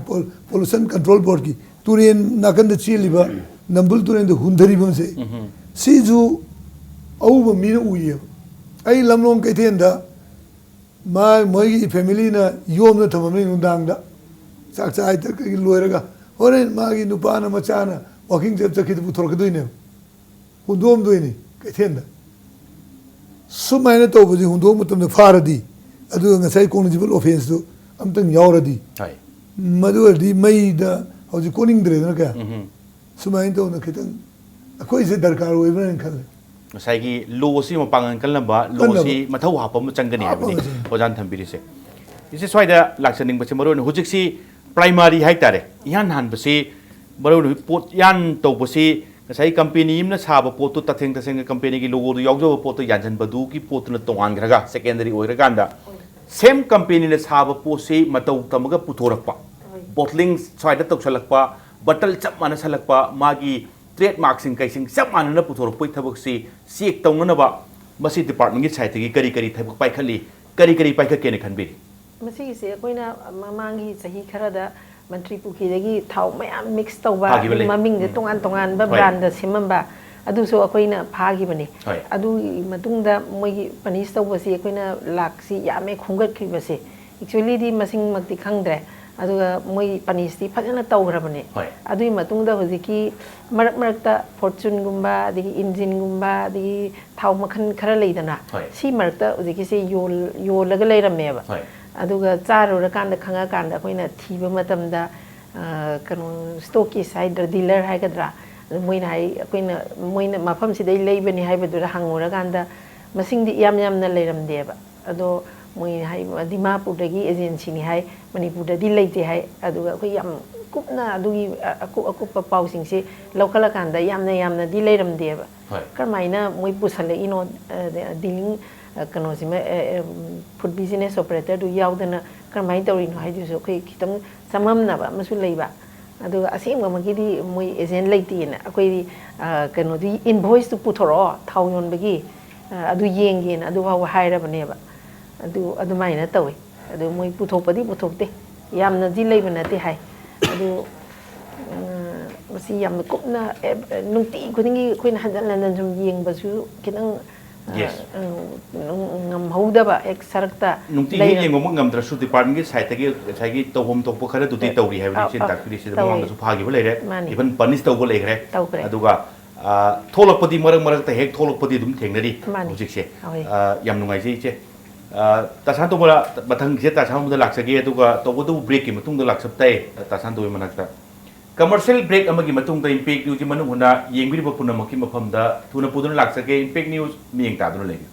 ꯄꯣꯂꯨꯁꯟ ꯀꯟꯇ꯭ꯔꯣꯜ ꯕꯣꯔꯗꯀꯤ ꯇꯨꯔꯦꯟ ꯅꯥꯀꯟꯗ ꯆꯦꯜꯂꯤꯕ ꯅꯝꯕꯨꯜ ꯇꯨꯔꯦꯟꯗ ꯍꯨꯟꯊꯔꯤꯕꯁꯦ ꯁꯤꯁꯨ ꯑꯎꯕ ꯃꯤꯅ ꯎꯏꯌꯦꯕ ꯑꯩ ꯂꯝꯂꯣꯡ ꯀꯩꯊꯦꯜꯗ ꯃꯣꯏꯒꯤ ꯐꯦꯃꯤꯂꯤꯅ ꯌꯣꯝꯅ ꯊꯝꯃꯝꯃꯤ ꯅꯨꯡꯗꯥꯡꯗ ꯆꯥꯛ ꯆꯥꯏꯗ ꯀꯩ ꯂꯣꯏꯔꯒ ꯍꯣꯔꯦꯟ ꯃꯥꯒꯤ ꯅꯨꯄꯥꯅ ꯃꯆꯥꯅ ꯋꯥꯀꯤꯡ ꯆꯠꯈꯤꯗ ꯄꯨꯊꯣꯔꯛꯀꯗꯣꯏꯅꯦꯕ ꯍꯨꯟꯗꯣꯛꯑꯝꯗꯣꯏꯅꯤ ꯀꯩꯊꯦꯜꯗ ꯁꯨꯃꯥꯏꯅ ꯇꯧꯕꯁꯤ ꯍꯨꯟꯗꯣꯛꯄ ꯃꯇꯝꯗ ꯐꯥꯔꯗꯤ ꯑꯗꯨꯒ ꯉꯁꯥꯏ ꯀꯣꯒꯅꯤꯇꯤꯕꯜ ꯑꯣꯐꯦꯟꯁꯇꯨ ꯑꯝꯇꯪ ꯌꯥꯎꯔꯗꯤ ꯃꯗꯨ ꯑꯣꯏꯔꯗꯤ ꯃꯩꯗ ꯍꯧꯖꯤꯛ ꯀꯣꯟꯅꯤꯡꯗ꯭ꯔꯦꯗꯅ ꯀꯌꯥ ꯁꯨꯃꯥꯏꯅ ꯇꯧꯅ ꯈꯤꯇꯪ ꯑꯩꯈꯣꯏꯁꯦ ꯗꯔꯀꯥꯔ ꯑꯣꯏꯕ꯭ꯔꯥꯅ ꯈꯜꯂꯦ ꯉꯁꯥꯏꯒꯤ ꯂꯣꯁꯤ ꯃꯄꯥꯡꯒꯜ ꯀꯜꯂꯝꯕ ꯂꯣꯁꯤ ꯃꯊꯧ ꯍꯥꯞꯄ ꯑꯃ ꯆꯪꯒꯅꯤ ꯍꯥꯏꯕꯅꯤ ꯑꯣꯖꯥꯅ ꯊꯝꯕꯤꯔꯤꯁꯦ ꯏꯁꯦ ꯁ꯭ꯋꯥꯏꯗ ꯂꯥꯛꯆꯅꯤꯡꯕꯁꯦ ꯃꯔꯨꯑꯣꯏꯅ ꯍꯧꯖꯤꯛꯁꯤ ꯄ꯭ꯔꯥꯏꯃꯥꯔꯤ ꯍꯥꯏꯇꯥꯔꯦ ꯏꯍꯥꯟ ꯍꯥꯟꯕꯁꯤ ꯃꯔꯨꯑꯣꯏꯅ ꯄꯣꯠ ꯌꯥꯟ ꯇꯧꯕꯁꯤ ꯉꯁꯥꯏ ꯀꯝꯄꯦꯅꯤ ꯑꯃꯅ ꯁꯥꯕ ꯄꯣꯠꯇꯨ ꯇꯁꯦꯡꯅ ꯀꯝꯄꯦꯅꯤꯒꯤ ꯂꯣꯒꯣꯗꯨ ꯌꯥꯎꯖꯕ ꯄꯣꯠꯇꯨ ꯌꯥꯟꯁꯤꯟꯕꯗꯨꯒꯤ ꯄꯣꯠꯇꯨꯅ ꯇꯣꯉꯥꯟꯈ꯭ꯔꯒ ꯁꯦꯀꯦꯟꯗꯔꯤ ꯑꯣꯏꯔꯀꯥꯟꯗ ꯁꯦꯝ ꯀꯝꯄꯦꯅꯤꯅ ꯁꯥꯕ ꯄꯣꯠꯁꯤ ꯃꯇꯧ ꯇꯝꯃꯒ ꯄꯨꯊꯣꯔꯛꯄ ꯕꯣꯇꯂꯤꯡ ꯁ꯭ꯋꯥꯏꯗ ꯇꯧꯁꯜꯂꯛꯄ ꯕꯇꯜ ꯆꯞ ꯃꯥꯟꯅꯁꯜꯂꯛꯄ ꯃꯥꯒꯤ ꯇ꯭ꯔꯦꯗ ꯃꯥर्क्ꯁꯤꯡ ꯀꯩꯁꯤꯡ ꯆꯞ ꯃꯥꯟꯅꯅ ꯄꯨꯊꯣꯔꯛꯄꯒꯤ ꯊꯕꯛꯁꯤ ꯆꯦꯛ ꯇꯧꯅꯅꯕ ꯃꯁꯤ ꯗꯤꯄꯥꯔꯠꯃꯦꯟꯒꯤ ꯁꯥꯏꯠꯇꯒꯤ ꯀꯔꯤ ꯊꯕꯛ ꯄꯥꯏꯈꯠꯂꯤ ꯀꯔꯤ ꯄꯥꯏꯈꯠꯀꯦꯅ ꯈꯟꯕꯤꯔꯤ ꯃꯁꯤꯒꯤꯁꯦ ꯑꯩꯈꯣꯏꯅ ꯃꯃꯥꯡꯒꯤ ꯆꯍꯤ ꯈꯔꯗ ꯃꯟꯇ꯭ꯔꯤ ꯄꯨꯈ꯭ꯔꯤꯗꯒꯤ ꯊꯥꯎ ꯃꯌꯥꯝ ꯃꯤꯛꯁ ꯇꯧꯕ ꯃꯃꯤꯡꯁꯦ ꯇꯣꯉꯥꯟ ꯇꯣꯉꯥꯟꯕ ꯕ꯭ꯔꯥꯟꯗ ꯁꯦꯝꯃꯝꯕ ꯑꯗꯨꯁꯨ ꯑꯩꯈꯣꯏꯅ ꯐꯥꯈꯤꯕꯅꯤ ꯑꯗꯨꯒꯤ ꯃꯇꯨꯡꯗ ꯃꯣꯏꯒꯤ ꯄꯅꯤꯁ ꯇꯧꯕꯁꯤ ꯑꯩꯈꯣꯏꯅ ꯂꯥꯛꯁꯤ ꯌꯥꯝꯃꯦ ꯈꯣꯝꯒꯠꯈꯤꯕꯁꯦ ꯑꯦꯛꯆꯨꯋꯦꯂꯤꯗꯤ ꯃꯁꯤꯡꯃꯛꯇꯤ ꯈꯪꯗ꯭ꯔꯦ ꯑꯗꯨꯒ ꯃꯣꯏ ꯄꯅꯤꯁꯇꯤ ꯐꯖꯅ ꯇꯧꯈ꯭ꯔꯕꯅꯤ ꯑꯗꯨꯒꯤ ꯃꯇꯨꯡꯗ ꯍꯧꯖꯤꯛꯀꯤ ꯃꯔꯛꯇ ꯐꯣꯔꯆꯨꯟꯒꯨꯝꯕ ꯑꯗꯒꯤ ꯏꯟꯖꯤꯟꯒꯨꯝꯕ ꯑꯗꯒꯤ ꯊꯥꯎ ꯃꯈꯜ ꯈꯔ ꯂꯩꯗꯅ ꯁꯤ ꯃꯔꯛꯇ ꯍꯧꯖꯤꯛꯀꯤꯁꯦ ꯌꯣꯜꯂꯒ ꯂꯩꯔꯝꯃꯦꯕ ꯑꯗꯨꯒ ꯆꯥꯔꯨꯔꯀꯥꯟꯗ ꯈꯪꯉꯀꯥꯟꯗ ꯑꯩꯈꯣꯏꯅ ꯊꯤꯕ ꯃꯇꯝꯗ ꯀꯩꯅꯣ ꯁ꯭ꯇꯣꯛꯀꯤꯁ ꯍꯥꯏꯗ꯭ꯔꯥ ꯗꯤꯂꯔ ꯍꯥꯏꯒꯗ꯭ꯔꯥ ꯑꯗꯨ ꯃꯣꯏꯅ ꯍꯥꯏ ꯑꯩꯈꯣꯏꯅ ꯃꯣꯏꯅ ꯃꯐꯝꯁꯤꯗꯩ ꯂꯩꯕꯅꯤ ꯍꯥꯏꯕꯗꯨꯗ ꯍꯪꯉꯨꯔꯀꯥꯟꯗ ꯃꯁꯤꯡꯗꯤ ꯌꯥꯝꯅ ꯂꯩꯔꯝꯗꯦꯕ ꯑꯗꯣ ꯃꯣꯏ ꯍꯥꯏ ꯗꯤꯃꯥꯄꯨꯔꯗꯒꯤ ꯑꯦꯖꯦꯟꯁꯤꯅꯤ ꯍꯥꯏ ꯃꯅꯤꯄꯨꯔꯗꯗꯤ ꯂꯩꯇꯦ ꯍꯥꯏ ꯑꯗꯨꯒ ꯑꯩꯈꯣꯏ ꯌꯥꯝ ꯀꯨꯞꯅ ꯑꯗꯨꯒꯤ ꯑꯀꯨꯞꯄ ꯄꯥꯎꯁꯤꯡꯁꯤ ꯂꯧꯈꯠꯂꯀꯥꯟꯗ ꯌꯥꯝꯅꯗꯤ ꯂꯩꯔꯝꯗꯦꯕ ꯀꯔꯝꯍꯥꯏꯅ ꯃꯣꯏ ꯄꯨꯁꯜꯂꯛꯏꯅꯣ ꯗꯤꯂꯤꯡ ꯀꯩꯅꯣꯁꯤꯃ ꯐꯨꯗ ꯕꯤꯖꯤꯅꯦꯁ ꯑꯣꯄꯔꯦꯇꯔꯗꯨ ꯌꯥꯎꯗꯅ ꯀꯔꯝꯍꯥꯏꯅ ꯇꯧꯔꯤꯅꯣ ꯍꯥꯏꯗꯨꯁꯨ ꯑꯩꯈꯣই ꯈꯤꯇꯪ ꯆꯃꯝꯅꯕ ꯑꯃꯁꯨ ꯂꯩꯕ ꯑꯗꯨꯒ ꯑꯁꯦꯡꯕꯃꯛꯀꯤꯗꯤ ꯃꯣꯏ ꯑꯦꯖꯦꯟ ꯂꯩꯇꯦꯅ ꯑꯩꯈꯣꯏꯗꯤ ꯀꯩꯅꯣꯗꯤ ꯏꯟꯚꯣꯏꯁꯇꯨ ꯄꯨꯊꯣꯔꯛꯑꯣ ꯊꯥꯎ ꯌꯣꯟꯕꯒꯤ ꯑꯗꯨ ꯌꯦꯡꯒꯦꯅ ꯑꯗꯨ ꯐꯥꯎꯕ ꯍꯥꯏꯔꯕꯅꯦꯕ ꯑꯗꯨꯃꯥꯏꯅ ꯇꯧꯋꯤ ꯑꯗꯨ ꯃꯣꯏ ꯄꯨꯊꯣꯛꯄꯗꯤ ꯄꯨꯊꯣꯛꯇꯦ ꯌꯥꯝꯅꯗꯤ ꯂꯩꯕ ꯅꯠꯇꯦ ꯍꯥꯏ ꯑꯗꯨ ꯃꯁꯤ ꯌꯥꯝꯅ ꯀꯨꯞꯅ ꯅꯨꯡꯇꯤ ꯈꯨꯗꯤꯡꯒꯤ ꯑꯩꯈꯣꯏꯅ ꯍꯟꯖꯟ ꯁꯨꯝ ꯌꯦꯡꯕꯁꯨ ꯈꯤꯇꯪ ꯉꯝꯍꯧꯗꯕ ꯍꯦꯛ ꯁꯔꯛꯇ ꯅꯨꯡꯇꯤꯒꯤ ꯌꯦꯡꯕꯃꯛ ꯉꯝꯗ꯭ꯔꯁꯨ ꯗꯤꯄꯥꯔꯠꯃꯦꯟꯒꯤ ꯁꯥꯏꯠꯇꯒꯤ ꯉꯁꯥꯏꯒꯤ ꯇꯧꯐꯝ ꯊꯣꯛꯄ ꯈꯔꯗꯨꯗꯤ ꯇꯧꯔꯤ ꯍꯥꯏꯕꯅꯤ ꯏꯆꯦ ꯇꯥꯛꯄꯤꯔꯤꯁꯤꯗ ꯃꯃꯥꯡꯗꯁꯨ ꯐꯥꯈꯤꯕ ꯂꯩꯔꯦ ꯏꯚꯟ ꯄꯅꯤꯁ ꯇꯧꯕ ꯂꯩꯈ꯭ꯔꯦ ꯑꯗꯨꯒ ꯊꯣꯛꯂꯛꯄꯗꯤ ꯃꯔꯛꯇ ꯍꯦꯛ ꯊꯣꯛꯂꯛꯄꯗꯤ ꯑꯗꯨꯝ ꯊꯦꯡꯅꯔꯤ ꯍꯧꯖꯤꯛꯁꯦ ꯌꯥꯝ ꯅꯨꯡꯉꯥꯏꯖꯩ ꯏꯆे ꯇꯥꯁꯥꯟꯇꯣꯕ ꯃꯊꯪꯁꯦ ꯇꯥꯁꯥꯟꯇꯣꯕꯗ ꯂꯥꯛꯆꯒꯦ ꯑꯗꯨꯒ ꯇꯧꯕꯗꯕꯨ ꯕ꯭ꯔꯦꯛꯀꯤ ꯃꯇꯨꯡꯗ ꯂꯥꯛꯆꯕ ꯇꯥꯏ ꯇꯥꯁꯥꯟꯇꯣꯕꯒꯤ ꯃꯅꯥꯛꯇ ꯀꯃꯔꯁꯤꯌꯦꯜ ꯕ꯭ꯔꯦꯛ ꯑꯃꯒꯤ ꯃꯇꯨꯡꯗ ꯏꯝꯄꯦꯛ ꯅ꯭ꯌꯨꯁꯀꯤ ꯃꯅꯨꯡ ꯍꯨꯟꯅ ꯌꯦꯡꯕꯤꯔꯤꯕ ꯄꯨꯝꯅꯃꯛꯀꯤ ꯃꯐꯝꯗ ꯊꯨꯅ ꯄꯨꯗꯨꯅ ꯂꯥꯛꯆꯒꯦ ꯏꯝꯄꯦꯛ ꯅ꯭ꯌꯨꯁ ꯃꯤꯠꯌꯦꯡ ꯇꯥꯗꯨꯅ ꯂꯩꯕꯤꯌꯨ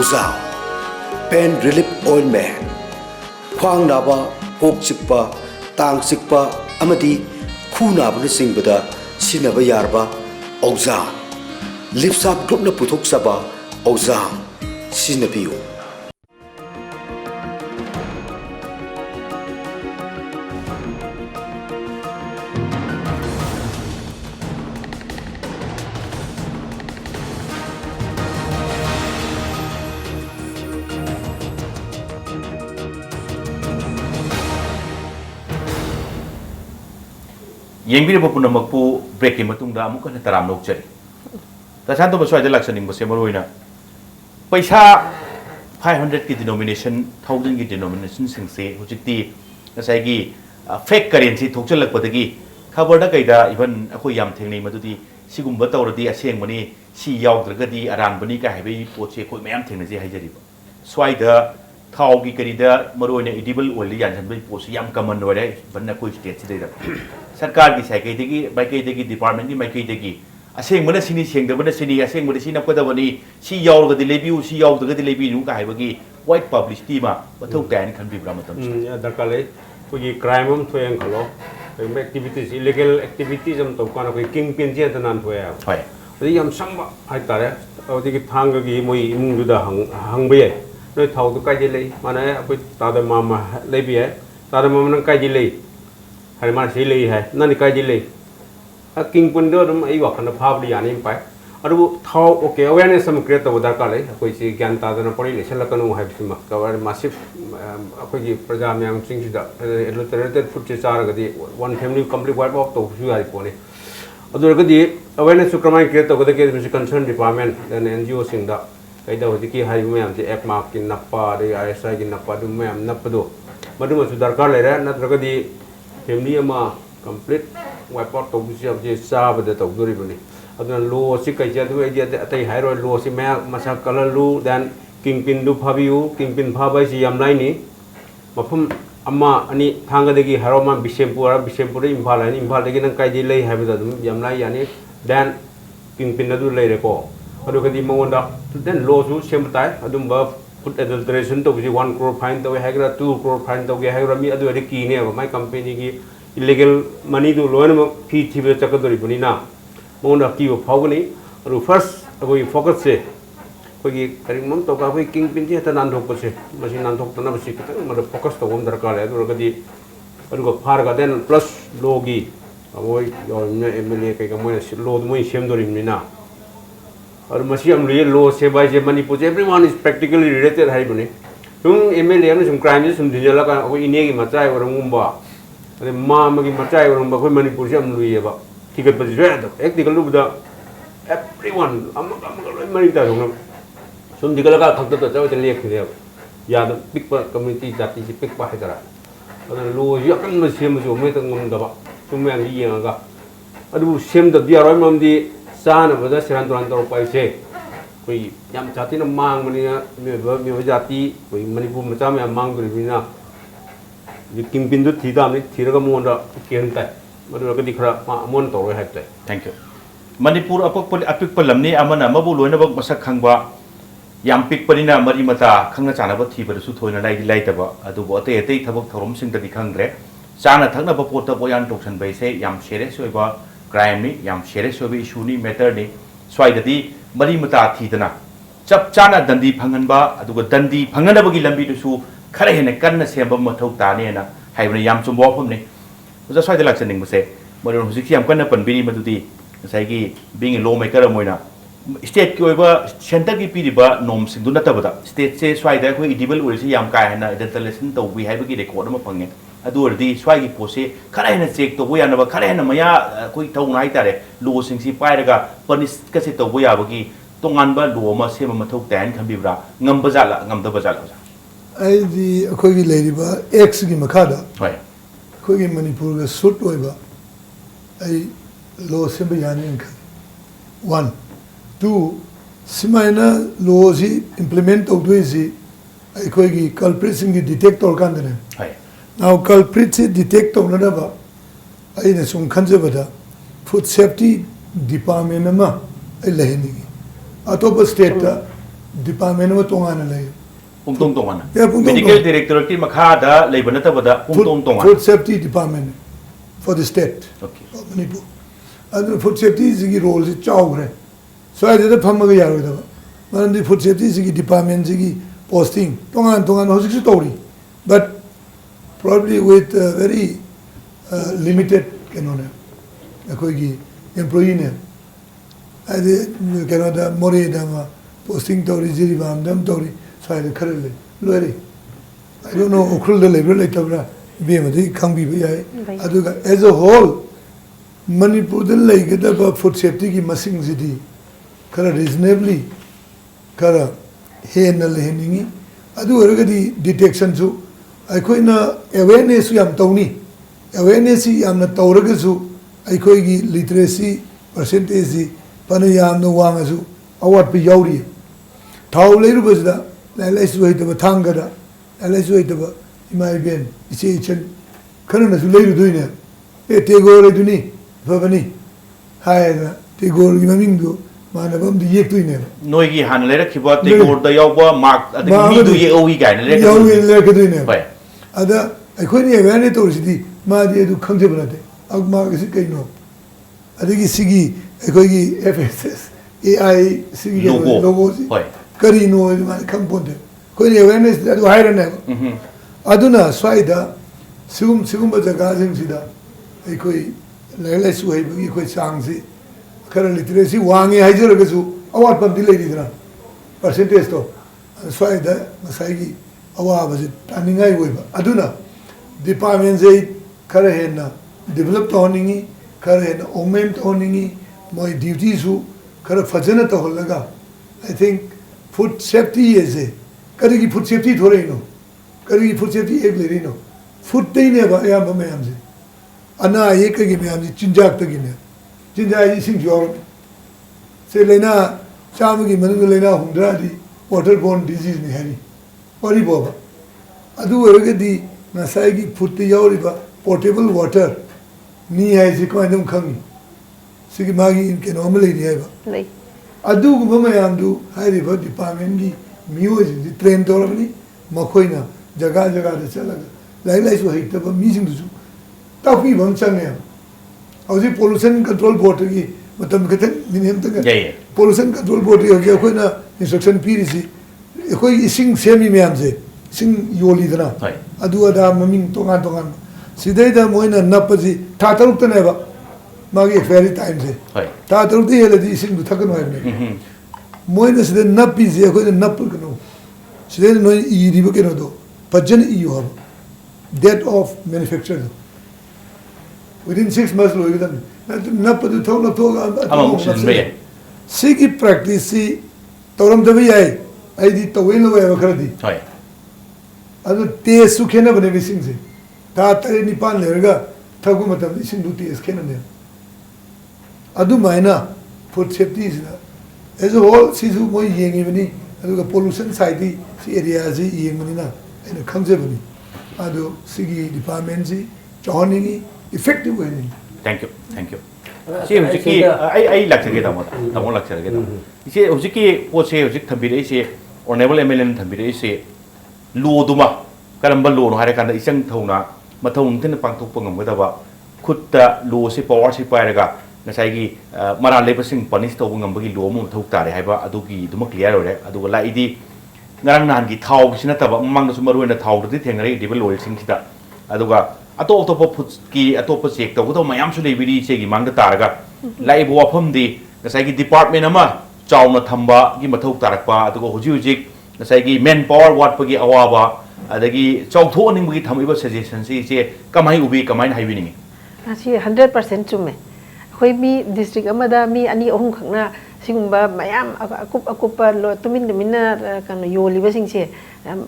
Ozal Pain Relief Ointment Khwang naba kok chikpa tang chikpa amadi khu naba na singbada sinaba yarba Ozal Lipsap group na puthok saba Ozal sinabiyo ꯌꯦꯡꯕꯤꯔꯤꯕ ꯄꯨꯝꯅꯃꯛꯄꯨ ꯕ꯭ꯔꯦꯛꯀꯤ ꯃꯇꯨꯡꯗ ꯑꯃꯨꯛ ꯍꯟꯅ ꯇꯔꯥꯝ ꯅꯣꯛꯆꯔꯤ ꯇꯥꯁꯥꯟꯇꯣꯕ ꯁ꯭ꯋꯥꯏꯗ ꯂꯥꯛꯆꯅꯤꯡꯕꯁꯦ ꯃꯔꯨꯑꯣꯏꯅ ꯄꯩꯁꯥ 500ꯀꯤ ꯗꯤꯅꯣꯃꯤꯅꯦꯁꯟ 1000ꯒꯤ ꯗꯤꯅꯣꯃꯤꯅꯦꯁꯟꯁꯤꯡꯁꯦ ꯍꯧꯖꯤꯛꯇꯤ ꯉꯁꯥꯏꯒꯤ ꯐꯦꯛ ꯀꯔꯦꯟꯁꯤ ꯊꯣꯛꯆꯜꯂꯛꯄꯗꯒꯤ ꯈꯕꯔꯗ ꯀꯩꯗ ꯏꯚꯟ ꯑꯩꯈꯣꯏ ꯌꯥꯝ ꯊꯦꯡꯅꯩ ꯃꯗꯨꯗꯤ सिगुम्बा तौरदी असेंगबनी सी यावद्रगदी अरानबनी का हाइबे पोचे कोई मयाम थेंगनजे हाइजरिबा स्वाइदा थाउगी करीदा मरोइना एडिबल ओइल यानजनबे पोसे याम कमन ओरे बन्ना कोई स्टेट सिदैदा सरकार की साइकेदेगी बाइकेदेगी डिपार्टमेंट की माइकेदेगी असेंगबना सिनी सेंगदबना सिनी असेंगबना सिना कोदबनी सी यावरगदी लेबिउ सी यावद्रगदी लेबिनु का हाइबगी वाइट पब्लिसिटी मा मथौ तायन खनबिब्रा मतम दरकार ले कोई क्राइम हम थोयंग खलो एक्टिविटीज इलीगल एक्टिविटीज हम तो काना कोई किंग पिन जे तनान थोया होय अदि यम संबा हाय तारे अदि की थांगगी मोई इमुंगदुदा हंगबे याय नोय थाउदु काजे ले माने अखोय तादा मामा लेबि याय तादा मामा नंग काजे ले हाय मा से ले है नानि काजे ले किंग पिन दो दम आई वाखन फाबली यानि पाय अरु थाउ ओके अवेयरनेस हम क्रिएट तब दरकार ले अखोय सी ज्ञान तादना पड़ी ले सलकनु हाय बिसमा कवर मासिव अखोय की प्रजा म्याम सिंगसिदा एडल्टरेटेड फूड से चारगदी one family complete wipe off तो सु याय पोने अदुरगदी अवेयरनेस क्रमाई क्रिएट तब के कंसर्न डिपार्टमेंट एंड एनजीओ सिंगदा कईदा होजिकी हाय म्याम से एक मार्क की नप्पा दे आरएसआई की नप्पा दु म्याम नप्पदो मदु मसु दरकार लेरे नत्रगदी फैमिली अमा कंप्लीट वाइप आउट तो जे चाबद तौदोरिबनी अदुना लो सि कईजा दु आइडिया अतै हाइरो लो सि म्या मसा कलर लू देन किंग पिन दु फाबियु किंग पिन फाबाय सि याम लाइनी मफम अम्मा अनि थांगदगी हारोमा बिसेमपुर इम्फाल है इम्फाल दगी नंग काइदि लै हाइबदा दुम याम लाई यानी देन किंग पिन दु लै रेको अदुगदी मंगोंदा देन लो सु सेमताय अदुम बा फुड एडल्टरेशन तो 1 crore फाइन तो हाइग्रा 2 crore फाइन तो हाइग्रा मी अदु अदि कीने माय कंपनी की इलीगल मनी दु लोन फी थिबे चकदोरिबनिना मोंदा की फावगनी अरु फर्स्ट अगोई फोकस से कोई करिंगमम तो का कोई किंग पिन जे त नान थोक से मसी नान थोक तना बसी कित मद फोकस तो हम दरकार है अरुगदी अरुगो फार का देन प्लस लोगी अगोई यो एमएलए कई का मोय लो मोय सेमदोरिमिना और मसी हम लिए लो से बाय जे मणिपुर जे एवरीवन इज प्रैक्टिकली रिलेटेड है बने तुम एमएलए ने सुम क्राइम जे सुम दिजला का अगोई इने की मचाय वरंगुम्बा अरे मा मगी मचाय वरंगुम्बा कोई मणिपुर से हम लुइएबा tiket berjuang ek tiga lu budak everyone amak loy mari ta dong sum tiga la khak ta chaw chen lek khire ya da big community jati si big pa hai tara ada lu ya kan ma sem jo me ta ngum da ba sum yang yi yang ga adu sem da dia roi mam di sa na ba da siran turan tor pai se koi yam jati na mang mani na me jati koi manipur ma cha me mang dri na king pin du thi da ni thira ga mon da ken tai मदुरगदी खरा मोन तोरो हाइते thank you Manipur अपिक लमनी अमना मबु लोइनबक मसक खंगबा याम pick Parina मरी मता खंगना चानब थीबरसु थोइना लाइदि लाइतबा अदुबो अतै अतै थबक थौरम सिंगदि खंगरे चाना थंगनब पोत बोयान टोक्सन बैसे याम सीरियस ओइबा क्राइम नि याम सीरियस ओइबा इशू नि मैटर नि स्वाइददि मरी मता थीदना चप चाना दंदी फंगनबा अदुगो दंदी फंगनबगी लंबी दुसु खरे हेने कन्न सेंब मथौ तानेना हाइबने याम चुम्बो फमने उजा स्वाइद लाक्सनिंग बसे मरोन हुजिक याम कन्न पनबिरी मदुदी साइगी बीइंग ए लॉ मेकर मोइना स्टेट की ओइबा सेंटर की पीरिबा नॉर्म सिंदु नतबदा स्टेट से स्वाइद अखोय इडिबल ओरिसि याम का हैना इडेंटलेशन तो वी हाइबगी रेकॉर्ड म फंगे अदु ओरदी स्वाइगी पोसे खरा हैना चेक तो बोयानबा खरा हैना मया कोई थौना हाइतारे लॉ सिंगसि पाइरगा पनिश कसे तो बोयाबगी तोंगानबा लॉ म सेम मथौ तायन खंबिब्रा ngambajala ngamdabajala आइदि अखोयगी लेरिबा एक्स की मखादा होय अखोयगी मणिपुर का सुट ओइबा आई लॉ सेम यानी खन 1 2 सिमाइना लॉ जी इंप्लीमेंट तौदुइसि अखोयगी कल्प्रिट सिंग की डिटेक्ट तौरकांदने होय नाउ कल्प्रिट से डिटेक्ट तौनदबा आइने सुम खंजबदा फूड सेफ्टी डिपार्टमेंट मा आई लहेनी अतोप स्टेट डिपार्टमेंट में तोंगाना लय पुंतोंग तोंगाना मेडिकल डायरेक्टर की मखादा लेबन तबदा पुंतोंग तोंगाना food safety department for the state okay Manipur अदु फूड सेफ्टी की रोल से चाउग्रे स्वाइदे फमगा यारोदबा मरंदी फूड सेफ्टी की डिपार्टमेंट की पोस्टिंग तोंगान होजिक तौरी but probably with very limited kenone akoigi employee ne ade kenada more dama posting tori jiri bam dam tori sai de kharele loire I don't know okrul de level like tabra be madi khambi bi ai aduga as a whole manipur de like the food safety ki masing jidi kara reasonably kara he na leheningi adu oragadi detection su अखोइना awareness याम तौनी awareness यामना तौरगसु अखोइगी literacy percentage pana yam no wang asu awat pe yauri thau leiru bazda lai su hei ta thanga da lai su hei ta imai ben ise chen kana su leiru duine e te go re duni babani hai na te go ri maming do mana bam di yek duine noi gi han le rakhi ba te gor da yaw ba mark adagi mi du ye owi ga ne le yawi le ke duine bai ada akhoi ni awareness to sidi ma di edu khangje banate ag ma gi kai no adagi sigi akhoi gi FSS AI sigi logo si kari no ma khang ponde koi ni awareness adu hire ne aduna swaida sigum ba jaga sing sida akhoi lai su hai bi khoi sang si khara literacy wangi hai jero ge su award pam dilai di dra percentage to swaida masai gi awa ba ji taningai woi ba aduna department ze khara he na develop to honingi khara he na augment honingi moi duty su khara fajana to holaga I think food safety is a kari ki food safety thore no kari ki food safety ek le no food te ne ba ya ba me am se ana ye ka gi me am ji chinjak ta gi ne chinjak ji sing jor se lena cham gi manu lena hundra di waterborne disease ni hari ori boba adu erge di nasai gi food te yauri ba potable water ni hai ji ko andum khangi sigi magi in ke normal area ba lei adu gu ma yam du hai ri ba department gi miyo ji train to ni makhoina jaga jaga de chalaga lai su hai ta ba mi sing du ta pi bang chang ne auji pollution control board gi matam ke tan ni hem ta pollution control board gi ko na instruction pi ri si ko ising semi me am je sing yoli dana adu ada maming tongan tongan sidai da moina napaji tha taruk ta ne ba magi very time se tha taruk di hele di sing du thakan wa ne moina sidai napi je ko nap ko no sidai no I ri ba ke no do pajan I yo date of manufacture within 6 months lo gidan nap du thong na to ama sigi practice toram da bi ai ai di to wen lo wa khara di hoi adu te su khena bane bi sing se ta tare ni pan le ga thagu matam sing du te khena ne adu maina food safety is as a whole si su moi yengi bani adu ga pollution side di si area ji yeng bani na ene khangje bani adu sigi department ji joining effective way ni thank you si hujiki ai lak sage ta mo lak sage ta si hujiki po se hujik thambire se honorable MLN thambire se lo duma karamba lo no hare kan isang thona mathong tin pangthok pangam ga ba khutta lo se power se pai ga ngasai gi mara le pasing punish to ngam bagi lo mo thok tare haiba adu gi duma clear ore adu la idi ngarang nan gi thau sina ta ba mang su maru na thau ri thengare di lo sing kita adu ga atop food ki atop check to to mayam su le biri che gi mang da tar ga lai bo pham di ngasai gi department ama chauna thamba gi mathok tarak pa adu go huji ngasai gi men power wat pagi awaba adagi chautho ning gi thamiba suggestion si che kamai ubi kamai haibi ni asi 100% chume khoi mi district amada mi ani ohum khangna singumba mayam akupa lo tumin minna kan yoli basing che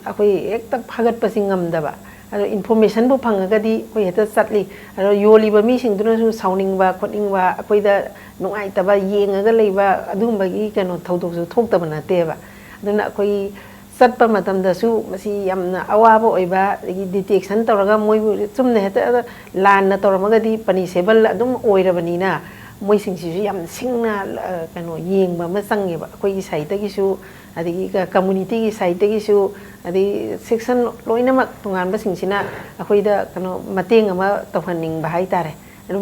akhoi ekta phagat pasingam daba ado information bu phangaga di khoi heta satli ado yoli ba mi sing duna su sauning ba khoning ba akhoi da nungai ta ba yengaga leiba adumba gi kano thodok su thok ta bana te ba aduna akhoi satpa matam da su masi yamna awaba oiba detection tawraga moi chumne heta lan na tawramaga di punishable adum oirabani na moi sing si yam singna kano yengba ma sange ba koi sai ta gi su adigi ka community gi sai ta gi su adi section loina mak tungan ba sing sina akoi da kano mateng ama tawhaning ba hai tare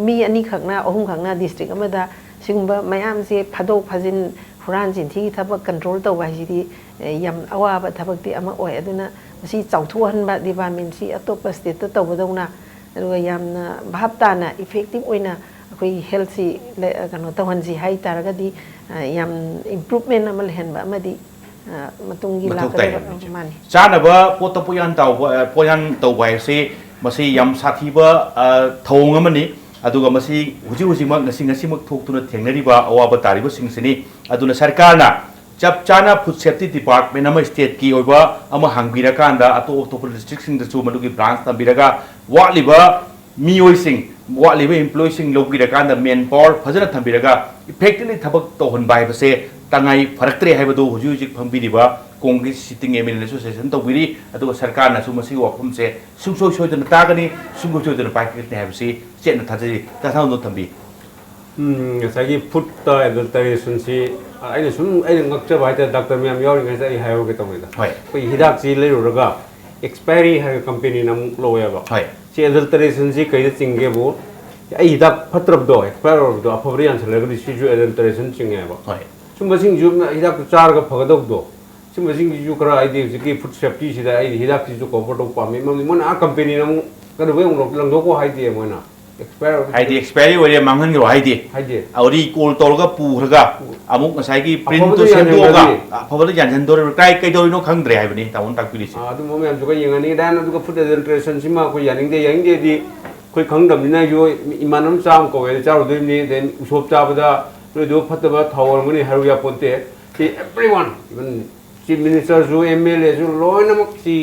mi ani khakna ohum khakna district amada singba mayam se phadok phajin huran jin thi thaba control taw ba ji di yam awa ba thabak ti ama oi aduna masi chauthu han ba department si atop state ta taw badona ru yam na bhap ta na effective oina akoi health si kano tawhan ji hai taraga di yam improvement amal hen ba amadi matung gi la ka mani chana ba pota poyan taw ba se masi yam sathi ba thong amani aduga masi huji mak ngasi mak thok tuna thengnari ba awaba tari ba singsini aduna sarkar na chap chana food safety department ama state ki oiba ama hangbira kanda ato district sing da chu madugi branch tambiraga wali ba mioi sing वालिब एम्प्लॉयसिंग लौगिरकान man power फजन थम्बिरगा effectively थबक तौहनबा हाइबसे तंगाई फरक्तरे हाइबदो हुजु हुजिक फंबिरिबा कांग्रेस सिटिंग एमएलए एसोसिएशन तौबिरी अदुगा सरकार नासु मसी वाफम से सुंगसो सोइदन तागनी सुंगसो सोइदन पाइकते हाइबसे चेन थाजि तथाउनो थम्बी ngसाई फुड एडल्टरेशन से आइने सुम आइने ngakcha बाइते डॉक्टर मैम यावरि ngसाई हायो के तमेदा होय कोई हिदाक सी लेरुरगा एक्सपायरी है कंपनी नम लोयबा होय सी एडल्टरेशन से कई चिंगे बो आई हिदाक फत्रबदो एक्सपायर ऑफदो अफबरी आंसर लगदी सीजु एडल्टरेशन चिंगेबा होय सुमबसिंग जु हिदाक चारगा फगदोगदो सुमबसिंग जु करा आइदि जिकि फुड सेफ्टी सिदा आई हिदाक जु कवर दो पामे मम मन आ कंपनी नम कदवे लंगदो को हाइदि मोना हाइदि एक्सपायरी ओरे मांगन गो हाइदि हाइदि औरी कोल तोरगा पुरगा अमुक ngसाई की प्रिंट तो सेंदोगा फबल जानजन दोर काय कै दोरिनो खंगद्रे हाइबनी ताउन ताकपिरिस अदु मोमेम जुगा यंगनी दान अदुगा फुड एडल्टरेशन सिमा को यानिंगदे दी कोई खंगदमनिना जो इमानम चाम को वे चाउ दोइनी देन उसोप चाबदा दो फतबा थावरमनी हरुया पोते सी एवरीवन इवन चीफ मिनिस्टर जो एमएलए जो लोइनमक सी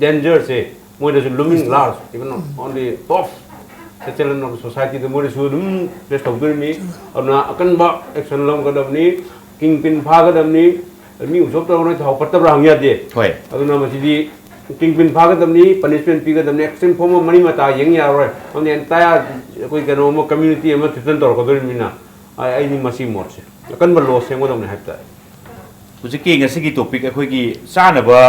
डेंजर से मोइदा जो लुमिंग large even only top settlement of society द मोइदा जो दुम प्रेस तौदुरमी अना अकनबा एक्शन लम गदमनी किंग पिन फागदमनी मी उसोप तौन थाव फतबरा हंगिया दे होय अदुना मसिदी किंग पिन फागदमनी पनिशमेंट पीगदमनी एक्शन फॉर्म मनी मता यंग यारोय ओन एंटायर कोई कनो मो कम्युनिटी अमा थितन तौरकदुरमिना आई नि मसी मोर्से अकनबा law सेंगोदमने हाइता हुजिकी ngasi topic akhoi gi chanaba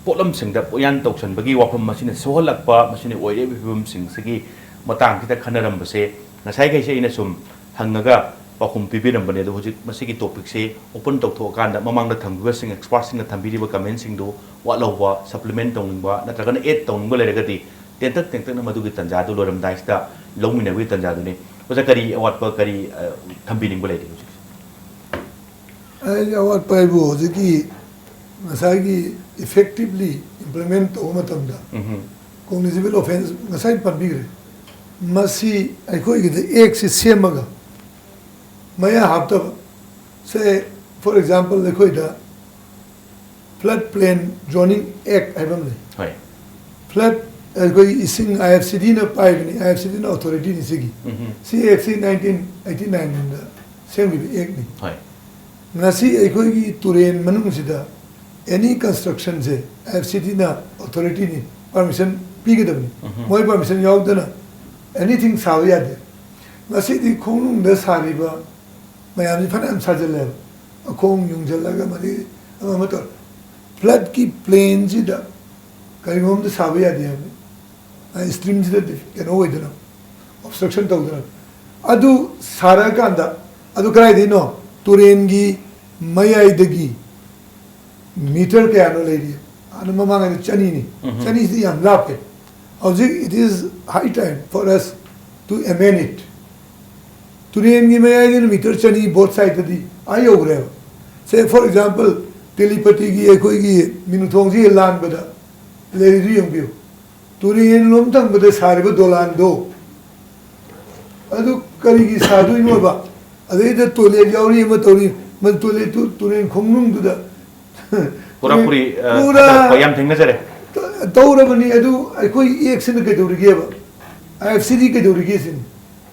polam singda poyan toksan bagi wafam masine soholakpa masine oire bibum sing sigi matang kita khanaram base ngasai kai se ina sum hangaga pakhum pibiram bane do hujik masigi topic se open tokthok kanda mamang da thambiba sing expert sing da thambiri ba comment sing do wa lawwa supplement tongba natraga add tongba leragati tentak na madugi tanja do loram daista longmina wi tanja do ne oja kari awat pa kari thambini bole de ai awat pa bu hojiki ngasai gi effectively implement o matamda cognitive offense ngasai pambigre masi ai koi gi ek se semaga maya hapta say for example le koi da flood plain zoning act aibam le hoy flood koi ising IFCD na pai ni IFCD na authority ni sigi CFC 1989 da semi act ni hoy ngasi aikoi gi turen manung sida any construction je FCD na authority ni permission pigedabni moi permission yaudana anything sawiya de ngasi di khonung da sariba mayam ni phanam sajale akhong yungjalaga mari amator flood ki plain ji da karimom da sawiya de ai stream ji da keno wedana obstruction tawdana adu sara kanda adu krai dino turen gi mayai meter ke ano lady anu mamanga chani ni chani is yam lape it is high time for us to amend it turen gi mayai gi meter chani both side di ai ogre say for example telepathy gi koi gi minuthong ji lan bada lady yong bio turen lom tang bada sare ba dolan do adu kari gi sadu ino ba ade da tole yauri ma tori man tole tu turen khongnung du da pura payam thengna jare tawra bani adu koi action ke dori ge ba IFCD ke dori ge sin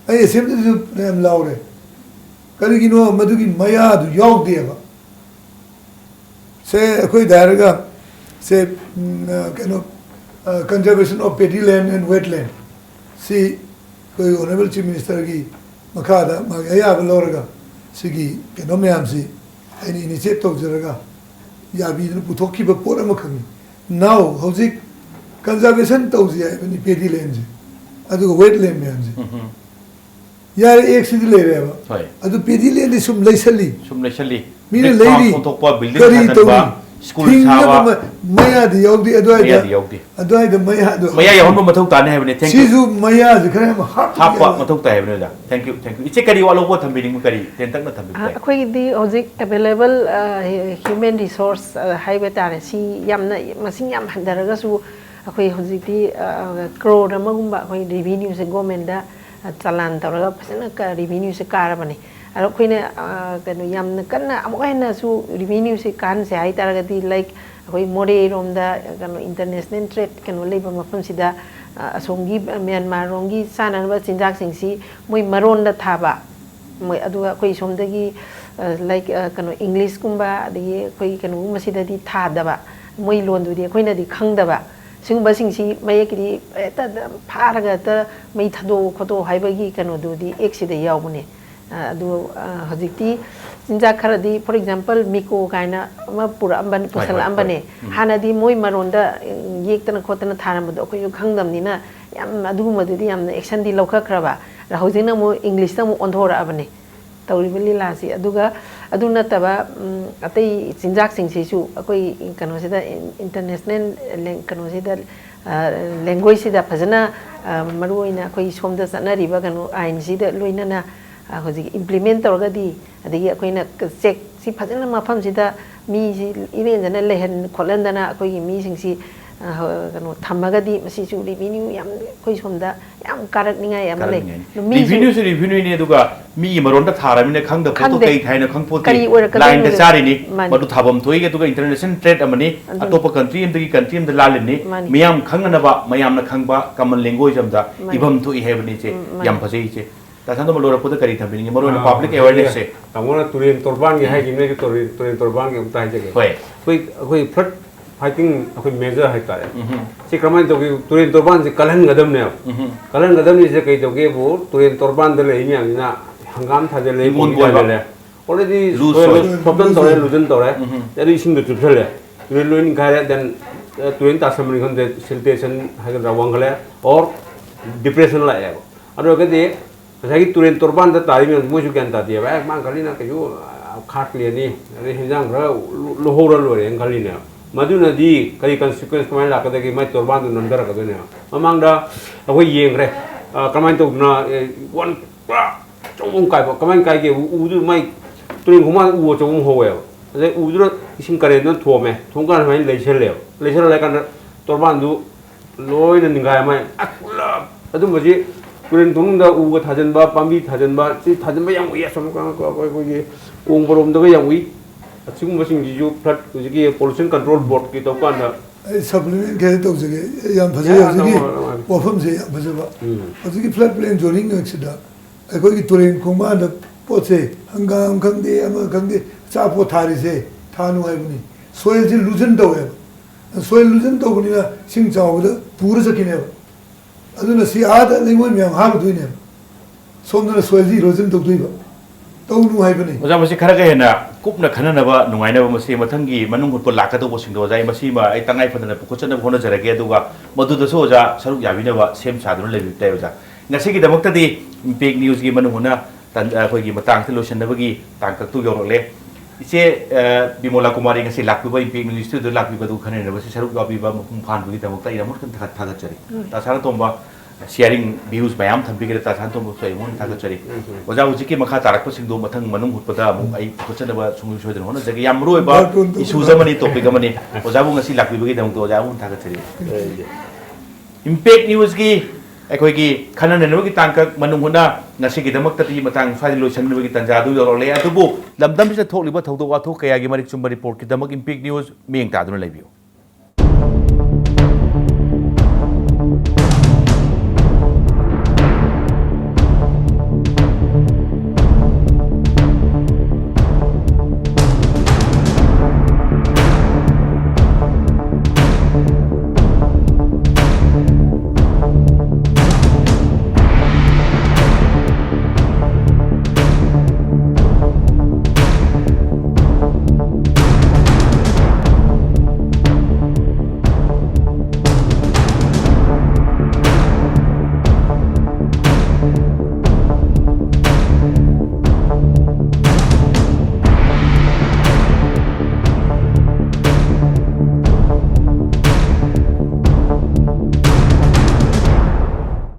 ai assembly du nam laure kali gi no madu gi maya du yaw de ba se koi daraga se conservation of paddyland and wetland see koi honorable chief minister gi makada magaya baloraga sigi keno myam si any initiative jaraga yabi nu puthokki ba pora makhang now hojik conservation tawji ai bani pedi land ji adu wetland myam ji yar ek sid le re ba hoy adu pedi land sum laisali mine lady thokpa building ba school sawa maya di yogdi adu ai da maya yahon mathau tane hai bane thank you sizu maya ji khare ma hapa mathau ta hai bane da thank you iche kari walo ko thambi ning kari ten tak na thambi akhoi di hojik available human resource haiba tare si yamna masing yam handaraga su akhoi hojik di crore amagumba akhoi revenue se government da chalan tawraga pasana ka revenue se karabani aro khoine kanu yamna kanna amoina su revenue se kan se hai taragati like akhoi more rom da kanu international trade kanu leiba mafam sida ꯑꯁꯣꯝꯒꯤ ꯃ꯭ꯌꯥꯟꯃꯥꯔꯔꯣꯝꯒꯤ ꯆꯥꯅꯅꯕ ꯆꯤꯟꯖꯥꯛꯁꯤꯡꯁꯤ ꯃꯣꯏ ꯃꯔꯣꯟꯗ ꯊꯥꯕ ꯃꯣꯏ ꯑꯗꯨꯒ ꯑꯩꯈꯣꯏ ꯁꯣꯝꯗꯒꯤ like ꯀꯩꯅꯣ ꯏꯪꯂꯤꯁꯀꯨꯝꯕ ꯑꯗꯒꯤ ꯑꯩꯈꯣꯏ ꯀꯩꯅꯣꯒꯨꯝꯕꯁꯤꯗꯗꯤ ꯊꯥꯗꯕ ꯃꯣꯏ ꯂꯣꯟꯗꯨꯗꯤ ꯑꯩꯈꯣꯏꯅꯗꯤ ꯈꯪꯗꯕ ꯁꯤꯒꯨꯝꯕꯁꯤꯡꯁꯤ ꯃꯌꯦꯛꯀꯤꯗꯤ ꯍꯦꯛꯇ ꯐꯥꯔꯒ ꯍꯦꯛꯇ ꯃꯩ ꯊꯥꯗꯣꯛꯎ ꯈꯣꯠꯇꯣꯛꯎ ꯍꯥꯏꯕꯒꯤ ꯀꯩꯅꯣꯗꯨꯗꯤ ꯑꯦꯛꯁꯤꯗ ꯌꯥꯎꯕꯅꯦ ꯑꯗꯨ ꯍꯧꯖꯤꯛꯇꯤ ꯆꯤꯟꯖꯥꯛ ꯈꯔꯗꯤ ꯐꯣꯔ ꯑꯦꯛꯖꯥꯝꯄꯜ ꯃꯤꯀꯣ ꯀꯥꯏꯅ ꯑꯃ ꯄꯨꯔꯛꯑꯝꯕꯅꯤ ꯄꯨꯁꯜꯂꯛꯑꯝꯕꯅꯦ ꯍꯥꯟꯅꯗꯤ ꯃꯣꯏ ꯃꯔꯣꯟꯗ ꯌꯦꯛꯇꯅ ꯈꯣꯠꯇꯅ ꯊꯥꯔꯝꯕꯗꯣ ꯑꯩꯈꯣꯏꯁꯨ ꯈꯪꯗꯕꯅꯤ나 ꯌꯥꯝ ꯑꯗꯨꯒꯨꯝꯕꯗꯨꯗꯤ ꯌꯥꯝꯅ ꯑꯦꯛꯁꯟꯗꯤ ꯂꯧꯈꯠꯈ꯭ꯔꯕ ꯍꯧꯖꯤꯛꯅ ꯑꯃꯨꯛ ꯏꯪꯂꯤꯁꯇ ꯑꯃꯨꯛ ꯑꯣꯟꯊꯣꯔꯛꯑꯕꯅꯦ ꯇꯧꯔꯤꯕ ꯂꯤꯂꯥꯁꯤ ꯑꯗꯨꯒ ꯑꯗꯨ ꯅꯠꯇꯕ ꯑꯇꯩ ꯆꯤꯟꯖꯥꯛꯁꯤꯡꯁꯤꯁꯨ ꯑꯩꯈꯣꯏ ꯀꯩꯅꯣꯁꯤꯗ ꯏꯟꯇꯔꯅꯦꯁꯅꯦꯜ ꯀꯩꯅꯣꯁꯤꯗ ꯂꯦꯡꯒ꯭ꯋꯦꯖꯁꯤꯗ ꯐꯖꯅ ꯃꯔꯨꯑꯣꯏꯅ ꯑꯩꯈꯣꯏ ꯁꯣꯝꯗ ꯆꯠꯅꯔꯤꯕ ꯀꯩꯅꯣ ꯑꯥꯏꯟꯁꯤꯗ ꯂꯣꯏꯅꯅ ꯍꯧꯖꯤꯛ ꯏꯝꯄ꯭ꯂꯤꯃꯦꯟ ꯇꯧꯔꯒꯗꯤ ꯑꯗꯒꯤ ꯑꯩꯈꯣꯏꯅ ꯆꯦꯛꯁꯤ ꯐꯖꯅ ꯃꯐꯝꯁꯤꯗ ꯃꯤꯁꯤ ꯏꯔꯦꯟꯖꯅ ꯂꯩꯍꯟ ꯈꯣꯠꯍꯟꯗꯅ ꯑꯩꯈꯣꯏꯒꯤ ꯃꯤꯁꯤꯡꯁꯤ ꯀꯩꯅꯣ ꯊꯝꯃꯒꯗꯤ ꯃꯁꯤꯁꯨ ꯔꯤꯚꯤꯅ꯭ꯌꯨ ꯌꯥꯝ ꯑꯩꯈꯣꯏ ꯁꯣꯝꯗ ꯌꯥꯝ ꯀꯥꯔꯛꯅꯤꯡꯉꯥꯏ ꯑꯃ ꯂꯩ ꯔꯤꯚꯤꯅ꯭ꯌꯨꯁꯨ ꯔꯤꯚꯤꯅ꯭ꯌꯨꯅꯤ ꯑꯗꯨꯒ ꯃꯤꯒꯤ ꯃꯔꯣꯟꯗ ꯊꯥꯔꯕꯅꯤꯅ ꯈꯪꯗ ꯄꯣꯠꯇꯣ ꯈꯪꯗꯦ. ꯀꯩ ꯊꯥꯏꯅ ꯈꯪꯄꯣꯠꯇꯦ ꯀꯔꯤ ꯑꯣꯏꯔꯛꯀꯗꯣꯏꯅꯣ ꯂꯥꯏꯟꯗ ꯆꯥꯔꯤꯅꯤ ꯃꯥꯅꯤ. ꯃꯗꯨ ꯊꯥꯐꯝ ꯊꯣꯛꯏ ꯑꯗꯨꯒ ꯏꯟꯇꯔꯅꯦꯁꯅꯦꯜ ꯇ꯭ꯔꯦꯗ ꯑꯃꯅꯤ ꯑꯗꯨꯅꯤ. ꯑꯇꯣꯞꯄ ꯀꯟꯇ꯭ꯔꯤ ꯑꯃꯗꯒꯤ ꯀꯟꯇ꯭ꯔꯤ ꯑꯃꯗ ꯂꯥꯜꯂꯤꯕꯅꯤ ꯃꯥꯅꯤ. ꯃꯤꯌꯥꯝ ꯈꯪꯅꯅꯕ ꯃꯌꯥꯝꯅ ꯈꯪꯕ ꯀꯃꯟ ꯂꯦꯡꯒ꯭ꯋꯦꯖ ꯑꯃꯗ ꯃꯥꯅꯤ. ꯏꯐꯝ ꯊꯣꯛꯏ ꯍꯥꯏꯕꯅꯤ ꯏꯆꯦ ꯃꯥꯅꯤ. ꯌꯥꯝ ꯐꯖꯩ ꯏꯆꯦ ꯇꯥꯊꯟꯗ ꯂꯣꯏꯔꯛꯄꯗ ꯀꯔꯤ ꯊꯝꯕꯤꯅꯤꯡꯉꯤ ꯃꯔꯨꯑꯣꯏꯅ ꯄꯥꯕ꯭ꯂꯤꯛ ꯑꯦꯋꯦꯌꯔꯅꯦꯁꯁꯦ ꯇꯥꯃꯣꯅ ꯇꯨꯔꯦꯟ ꯇꯣꯔꯕꯥꯟꯒꯤ ꯍꯥꯏꯈꯤꯕꯅꯦ ꯇꯨꯔꯦꯟ ꯇꯣꯔꯕꯥꯟꯒꯤ ꯑꯃꯨꯛꯇ ꯍꯥꯏꯖꯒꯦ ꯍꯣꯏ ꯑꯩꯈꯣꯏ ꯐ꯭ꯂꯠ ꯐꯥꯏꯇꯤꯡ ꯑꯩꯈꯣꯏ ꯃꯦꯖꯔ ꯍꯥꯏꯇꯥꯔꯦ ꯁꯤ ꯀꯔꯝꯍꯥꯏꯅ ꯇꯧꯒꯦ ꯇꯨꯔꯦꯟ ꯇꯣꯔꯕꯥꯟꯁꯦ ꯀꯜꯍꯟꯒꯗꯕꯅꯦꯕ ꯀꯜꯍꯟꯒꯗꯕꯅꯤꯁꯦ ꯀꯩ ꯇꯧꯒꯦꯕꯨ ꯇꯨꯔꯦꯟ ꯇꯣꯔꯕꯥꯟꯗ ꯂꯩꯔꯤ ꯃꯌꯥꯝꯁꯤꯅ ꯍꯪꯒꯥꯝ ꯊꯥꯖꯤꯜꯂꯦ ꯏꯪꯈꯣꯜ ꯀꯣꯕꯤ ꯀꯣꯏꯕ. ꯊꯥꯖꯤꯜꯂꯦ ꯑꯣꯜꯔꯦꯗꯤ Loose ꯁꯣꯞꯇꯟ ꯇꯧꯔꯦ ꯂꯨꯖꯟ ꯇꯧꯔꯦ ꯑꯗꯨ ꯏꯁꯤꯡꯗꯣ ꯆꯨꯞꯁꯜꯂꯦ ꯇꯨꯔꯦꯟ ꯂꯣꯏ ꯅꯤꯡꯈꯥꯏꯔꯦ ꯗꯦꯟ ꯇꯨꯔꯦꯟ ꯇꯥꯁꯟꯕꯅꯤ ꯈꯪꯗꯦ ꯁꯤꯜꯇꯦꯁꯟ ꯍꯥꯏꯒꯗ꯭ꯔꯥ ꯋꯥꯡꯈꯠꯂꯦ ꯑꯣꯔ ꯗꯤꯄ꯭ꯔꯦꯁꯟ ꯂꯥꯛꯑꯦꯕ ꯑꯗꯨ ꯑꯣꯏꯔꯒꯗꯤ ꯉꯁꯥꯏꯒꯤ ꯇꯨꯔꯦꯟ ꯇꯣꯔꯕꯥꯟꯗ ꯇꯥꯔꯤ ꯃꯌꯥꯝꯁꯦ ꯃꯣꯏꯁꯨ ꯒ꯭ꯌꯥꯟ ꯇꯥꯗꯦꯕ ꯃꯥ ꯈꯜꯂꯤꯅ ꯀꯩꯁꯨ ꯈꯥꯛꯂꯦꯅꯤ ꯑꯗꯩ ꯍꯦꯟꯖꯥꯡ ꯈꯔ ꯂꯧꯍꯧꯔ ꯂꯣꯏꯔꯦꯅ ꯈꯜꯂꯤꯅꯦꯕ ꯃꯗꯨꯅꯗꯤ ꯀꯔꯤ ꯀꯟꯁꯤꯀ꯭ꯋꯦꯟꯁ ꯀꯃꯥꯏꯅ ꯂꯥꯛꯀꯗꯒꯦ ꯃꯥꯏ ꯇꯣꯔꯕꯥꯟꯗꯨ ꯅꯟꯊꯔꯛꯀꯗꯣꯏꯅꯦꯕ ꯃꯃꯥꯡꯗ ꯑꯩꯈꯣꯏ ꯌꯦꯡꯈ꯭ꯔꯦ ꯀꯃꯥꯏꯅ ꯇꯧꯗꯅ ꯋꯥꯟ ꯄꯨꯔꯥ ꯑꯆꯧꯕ ꯑꯃ ꯀꯥꯏꯕ ꯀꯃꯥꯏꯅ ꯀꯥꯏꯒꯦ ꯎꯗꯨ ꯃꯥꯏ ꯇꯨꯔꯦꯟ ꯈꯣꯡꯕꯥꯟꯗ ꯎ ꯑꯆꯧꯕ ꯑꯃ ꯍꯧꯋꯦꯕ ꯑꯗꯩ ꯎꯗꯨꯅ ꯏꯁꯤꯡ ꯀꯔꯦꯟꯗꯨꯅ ꯊꯣꯝꯃꯦ ꯊꯣꯝꯀꯥꯟꯗ ꯁꯨꯃꯥꯏꯅ ꯂꯩꯁꯜꯂꯦꯕ ꯂꯩꯁꯜꯂ ꯂꯩꯀꯥꯟꯗ ꯇꯣꯔꯕꯥꯟꯗꯨ ꯂꯣꯏꯅ ꯅꯤꯡꯈꯥꯏ ꯄꯨꯂꯞ ꯑꯗꯨꯝꯕꯁꯤ ꯇꯨꯔꯦꯟ ꯃꯅꯨꯡꯗ ꯎꯒ ꯊꯥꯖꯤꯟꯕ ꯄꯥꯝꯕꯤ ꯊꯥꯖꯤꯟꯕ ꯁꯤ ꯊꯥꯖꯤꯟꯕ ꯌꯥꯝ ꯎꯏ ꯑꯁꯣꯝ ꯑꯩꯈꯣꯏꯒꯤ ꯀꯣꯡꯕꯔꯣꯝꯗꯒ ꯌꯥꯝ ꯎꯏ ꯑꯁꯤꯒꯨꯝꯕꯁꯤꯡꯁꯤꯁꯨ ꯐ꯭ꯂꯠ ꯍꯧꯖꯤꯛꯀꯤ ꯄꯣꯂꯨꯁꯟ ꯀꯟꯇ꯭ꯔꯣꯜ ꯕꯣꯔꯗꯀꯤ ꯇꯧꯀꯥꯟꯗ ꯑꯩ ꯁꯄ꯭ꯂꯤꯃꯦꯟ ꯈꯔ ꯇꯧꯖꯒꯦ ꯌꯥꯝ ꯐꯖꯩ ꯍꯧꯖꯤꯛꯀꯤ ꯋꯥꯐꯝꯁꯦ ꯌꯥꯝ ꯐꯖꯕ ꯍꯧꯖꯤꯛꯀꯤ ꯐ꯭ꯂꯠ ꯄ꯭ꯂꯦꯟ ꯖꯣꯅꯤꯡ ꯑꯁꯤꯗ ꯑꯩꯈꯣꯏꯒꯤ ꯇꯨꯔꯦꯟ ꯈꯣꯡꯕꯥꯟꯗ ꯄꯣꯠꯁꯦ ꯍꯪꯒꯥꯝ ꯈꯪꯗꯦ ꯑꯃ ꯈꯪꯗꯦ ꯑꯆꯥꯄꯣꯠ ꯊꯥꯔꯤꯁꯦ ꯊꯥꯅꯨ ꯍꯥꯏꯕꯅꯤ ꯁꯣꯏꯜꯁꯦ ꯂꯨꯖꯟ ꯇꯧꯋꯦꯕ ꯁꯣꯏꯜ ꯂꯨꯖꯟ ꯇꯧꯕꯅꯤꯅ ꯏꯁꯤꯡ ꯆꯥꯎꯕꯗ ꯄꯨꯔ ꯆꯠꯈꯤꯅꯦꯕ ꯑꯗꯨꯅ ꯁꯤ ꯑꯥꯗ ꯂꯩꯉꯣꯏ ꯃꯌꯥꯝ ꯍꯥꯞꯀꯗꯣꯏꯅꯦꯕ ꯁꯣꯝꯗꯅ ꯁꯣꯏꯜꯁꯤ ꯏꯔꯣꯖꯟ ꯇꯧꯗꯣꯏꯕ ꯇꯧꯅꯨ ꯍꯥꯏꯕꯅꯤ ꯑꯣꯖꯥ ꯃꯁꯤ ꯈꯔꯒ ꯍꯦꯟꯅ ꯀꯨꯞꯅ ꯈꯟꯅꯅꯕ ꯅꯨꯡꯉꯥꯏꯅꯕ ꯃꯁꯤ ꯃꯊꯪꯒꯤ ꯃꯅꯨꯡ ꯍꯨꯠꯄ ꯂꯥꯛꯀꯗꯧꯕꯁꯤꯡꯗꯣ ꯑꯣꯖꯥ ꯑꯩ ꯃꯁꯤꯃ ꯑꯩ ꯇꯉꯥꯏ ꯐꯗꯅ ꯄꯨꯈꯠꯆꯅꯕ ꯍꯣꯠꯅꯖꯔꯒꯦ ꯑꯗꯨꯒ ꯃꯗꯨꯗꯁꯨ ꯑꯣꯖꯥ ꯁꯔꯨꯛ ꯌꯥꯕꯤꯅꯕ ꯁꯦꯝ ꯁꯥꯗꯨꯅ ꯂꯩꯕꯤꯕ ꯇꯥꯏ ꯑꯣꯖꯥ ꯉꯁꯤꯒꯤꯗꯃꯛꯇꯗꯤ ꯏꯝꯄꯦꯛ ꯅ꯭ꯌꯨꯁꯀꯤ ꯃꯅꯨꯡ ꯍꯨꯠꯅ ꯑꯩꯈꯣꯏꯒꯤ ꯃꯇꯥꯡꯁꯤꯗ ꯂꯣꯏꯁꯤꯟꯅꯕꯒꯤ ꯇꯥꯡꯀꯛꯇꯨ ꯌꯧꯔꯛꯂꯦ ꯏꯆꯦ ꯕꯤꯃꯣꯂꯥ ꯀꯨꯃꯥꯔꯤ ꯉꯁꯤ ꯂꯥꯛꯄꯤꯕ ꯏꯝꯄꯦꯛ ꯅ꯭ꯌꯨꯁ ꯁ꯭ꯇꯨꯗꯤꯑꯣꯗ ꯂꯥꯛꯄꯤꯕꯗꯨ ꯈꯟꯅꯅꯕꯁꯤ ꯁꯔꯨꯛ ꯌꯥꯕꯤꯕ ꯃꯄꯨꯡ ꯐꯥꯍꯟꯕꯒꯤꯗꯃꯛꯇ ꯑꯩ ꯑꯃꯨꯛ ꯊꯥꯒꯠꯆꯔꯤ ꯇꯥꯁꯥꯅ ꯇꯣꯝꯕ ꯁꯤꯌꯥꯔꯤꯡ ꯚ꯭ꯌꯨꯁ ꯃꯌꯥꯝ ꯊꯝꯕꯤꯒꯦꯔꯥ ꯇꯥꯁꯥꯅ ꯇꯣꯝꯕꯁꯨ ꯑꯩ ꯑꯃꯨꯛ ꯊꯥꯒꯠꯆꯔꯤ ꯑꯣꯖꯥ ꯍꯧꯖꯤꯛꯀꯤ ꯃꯈꯥ ꯇꯥꯔꯛꯄꯁꯤꯡꯗꯨ ꯃꯊꯪ ꯃꯅꯨꯡ ꯍꯨꯠꯄꯗ ꯑꯃꯨꯛ ꯑꯩ ꯄꯨꯈꯠꯆꯅꯕ ꯁꯨꯡꯁꯣꯏ ꯁꯣꯏꯗꯅ ꯍꯣꯠꯅꯖꯒꯦ ꯌꯥꯝ ꯃꯔꯨꯑꯣꯏꯕ ꯏꯁꯨꯁ ꯑꯃꯅꯤ ꯇꯣꯄꯤꯛ ꯑꯃꯅꯤ ꯑꯣꯖꯥꯕꯨ ꯉꯁꯤ ꯂꯥꯛꯄꯤꯕꯒꯤꯗꯃꯛꯇ ꯑꯣꯖꯥ ꯑꯃꯨꯛ ꯊꯥꯒꯠꯆꯔꯤ ꯏꯝꯄꯦꯛ ꯅ꯭ꯌꯨꯁꯀꯤ ꯑꯩꯈꯣꯏꯒꯤ ꯈꯟꯅ ꯅꯩꯅꯕꯒꯤ ꯇꯥꯡꯀꯛ ꯃꯅꯨꯡ ꯍꯨꯠꯅ ꯉꯁꯤꯒꯤꯗꯃꯛꯇꯗꯤ ꯃꯇꯥꯡ ꯁ꯭ꯋꯥꯏꯗ ꯂꯣꯏꯁꯤꯟꯅꯕꯒꯤ ꯇꯥꯟꯖꯥ ꯑꯗꯨ ꯌꯧꯔꯛꯂꯦ ꯑꯗꯨꯕꯨ ꯂꯝꯗꯝꯁꯤꯗ ꯊꯣꯛꯂꯤꯕ ꯊꯧꯗꯣꯛ ꯋꯥꯊꯣꯛ ꯀꯌꯥꯒꯤ ꯃꯔꯤꯛ ꯆꯨꯝꯕ ꯔꯤꯄꯣꯔꯠꯀꯤꯗꯃꯛ ꯏꯝꯄꯦꯛ ꯅ꯭ꯌꯨꯁ ꯃꯤꯠꯌꯦꯡ ꯇꯥꯗꯨꯅ ꯂꯩꯕꯤꯌꯨ